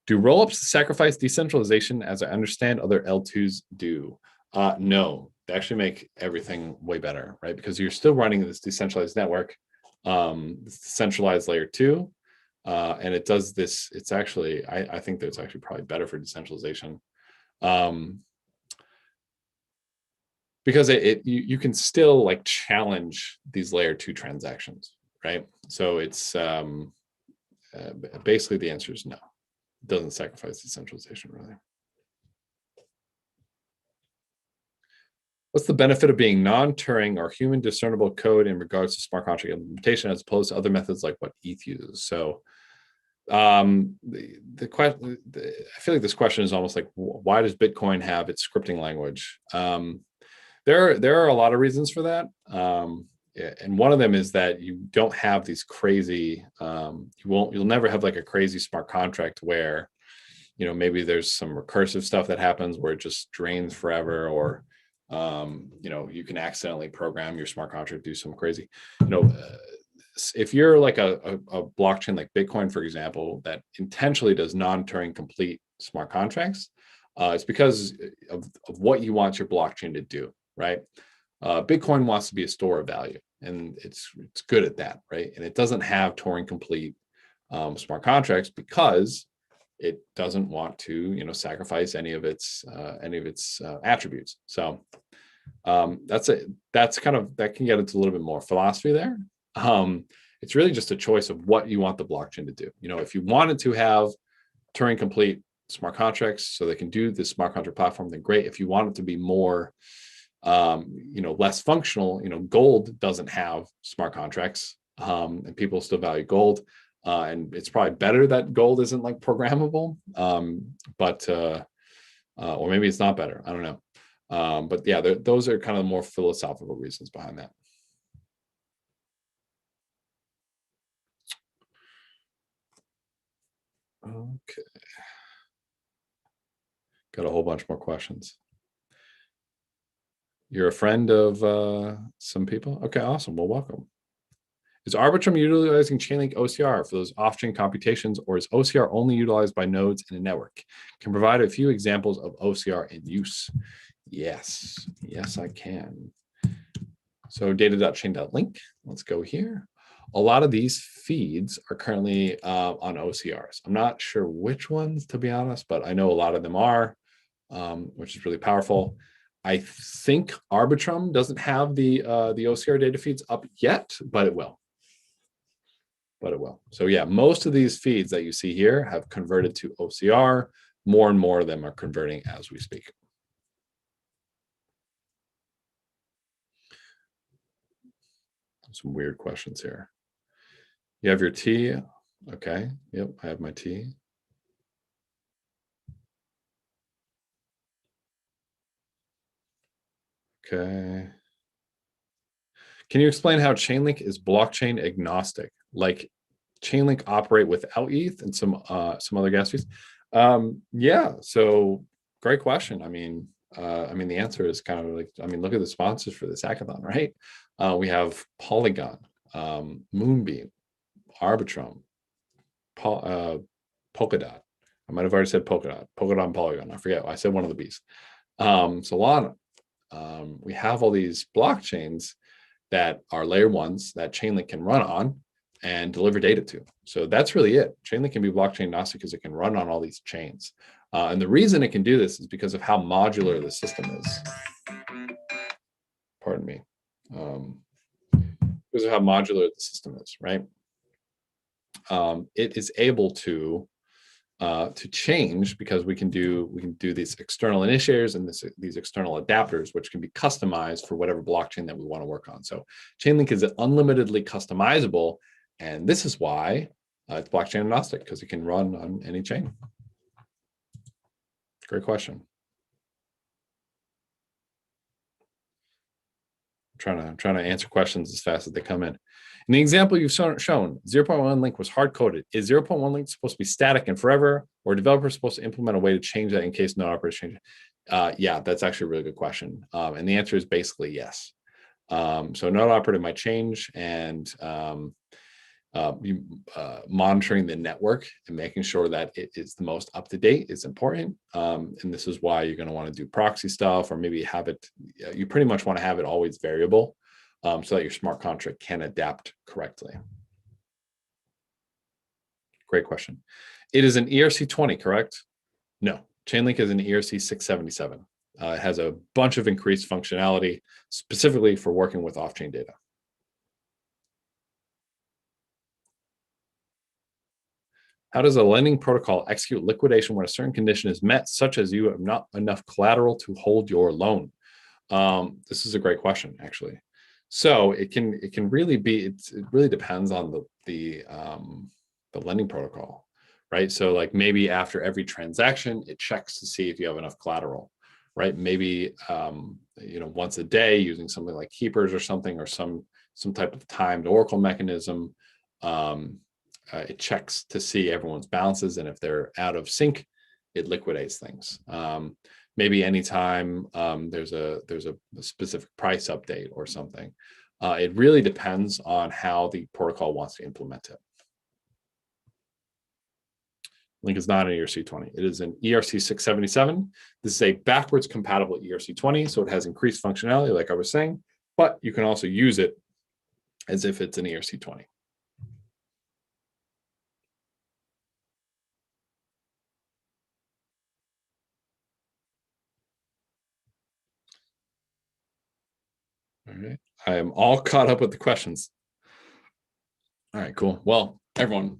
Do rollups sacrifice decentralization as I understand other L2s do? No, they actually make everything way better, right? Because you're still running this decentralized network, this decentralized layer 2, and it does this. It's actually, I think that it's actually probably better for decentralization. Because you can still like challenge these layer 2 transactions, right? So it's basically the answer is no. It doesn't sacrifice decentralization really. What's the benefit of being non-Turing or human discernible code in regards to smart contract implementation as opposed to other methods like what ETH uses? So the question, I feel like this question is almost like, why does Bitcoin have its scripting language? There are a lot of reasons for that. And one of them is that you don't have these crazy, you'll never have like a crazy smart contract where, maybe there's some recursive stuff that happens where it just drains forever, or, you can accidentally program your smart contract to do some crazy, if you're like a blockchain like Bitcoin, for example, that intentionally does non-Turing complete smart contracts, it's because of what you want your blockchain to do. Right? Bitcoin wants to be a store of value, and it's good at that, right? And it doesn't have Turing complete smart contracts because it doesn't want to, sacrifice any of its attributes. So that's it. That's kind of, that can get into a little bit more philosophy there. It's really just a choice of what you want the blockchain to do. If you wanted to have Turing complete smart contracts so they can do this smart contract platform, then great. If you want it to be more less functional, gold doesn't have smart contracts, and people still value gold, and it's probably better that gold isn't like programmable, but or maybe it's not better, I don't know, but yeah, those are kind of more philosophical reasons behind that. Okay, got a whole bunch more questions. You're a friend of some people? Okay, awesome. Well, welcome. Is Arbitram utilizing Chainlink OCR for those off-chain computations, or is OCR only utilized by nodes in a network? Can provide a few examples of OCR in use. Yes, I can. So data.chain.link, let's go here. A lot of these feeds are currently on OCRs. I'm not sure which ones, to be honest, but I know a lot of them are, which is really powerful. I think Arbitram doesn't have the OCR data feeds up yet, but it will. So yeah, most of these feeds that you see here have converted to OCR. More and more of them are converting as we speak. Some weird questions here. You have your T. Okay. Yep, I have my T. Okay. Can you explain how Chainlink is blockchain agnostic? Like Chainlink operate without ETH and some other gas fees? Yeah, so great question. I mean, the answer is kind of like, look at the sponsors for this hackathon, right? We have Polygon, Moonbeam, Arbitram, Polkadot. I might have already said Polkadot and Polygon. I forget. I said one of the B's. Solana. We have all these blockchains that are layer ones that Chainlink can run on and deliver data to. So that's really it. Chainlink can be blockchain agnostic because it can run on all these chains. And the reason it can do this is because of how modular the system is. Pardon me. Because of how modular the system is, right? It is able to change because we can do these external initiators and these external adapters, which can be customized for whatever blockchain that we want to work on. So Chainlink is unlimitedly customizable, and this is why it's blockchain agnostic, because it can run on any chain. Great question. I'm trying to answer questions as fast as they come in. In the example you've shown, 0.1 link was hard-coded. Is 0.1 link supposed to be static and forever, or developers supposed to implement a way to change that in case node operators change it? Yeah, that's actually a really good question. And the answer is basically yes. So node operator might change, and monitoring the network and making sure that it is the most up-to-date is important. And this is why you're going to want to do proxy stuff, or maybe have it, you pretty much want to have it always variable, so that your smart contract can adapt correctly. Great question. It is an ERC20, correct? No, Chainlink is an ERC 677. It has a bunch of increased functionality specifically for working with off-chain data. How does a lending protocol execute liquidation when a certain condition is met, such as you have not enough collateral to hold your loan? This is a great question, actually. So it can really be, it really depends on the lending protocol, right? So like maybe after every transaction, it checks to see if you have enough collateral, right? Maybe once a day using something like keepers or something, or some type of timed Oracle mechanism. It checks to see everyone's balances, and if they're out of sync, it liquidates things. Maybe anytime there's a specific price update or something. It really depends on how the protocol wants to implement it. Link is not an ERC20. It is an ERC 677. This is a backwards compatible ERC20, so it has increased functionality, like I was saying, but you can also use it as if it's an ERC20. All right, I am all caught up with the questions. All right, cool. Well, everyone,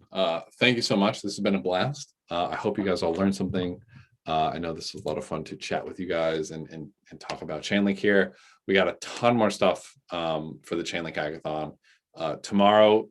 thank you so much. This has been a blast. I hope you guys all learned something. I know this was a lot of fun to chat with you guys and talk about Chainlink here. We got a ton more stuff for the Chainlink Hackathon. Tomorrow,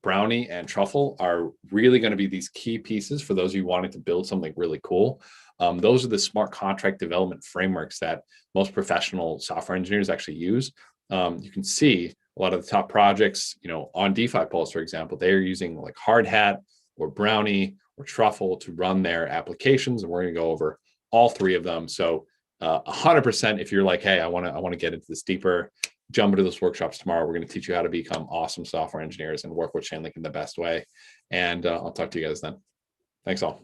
Brownie and Truffle are really going to be these key pieces for those of you wanting to build something really cool. Those are the smart contract development frameworks that most professional software engineers actually use. You can see a lot of the top projects, on DeFi Pulse, for example, they're using like Hard Hat or Brownie or Truffle to run their applications, and we're going to go over all three of them. So 100%, if you're like, hey, I want to get into this deeper, jump into those workshops tomorrow. We're going to teach you how to become awesome software engineers and work with Chainlink in the best way. And I'll talk to you guys then. Thanks all.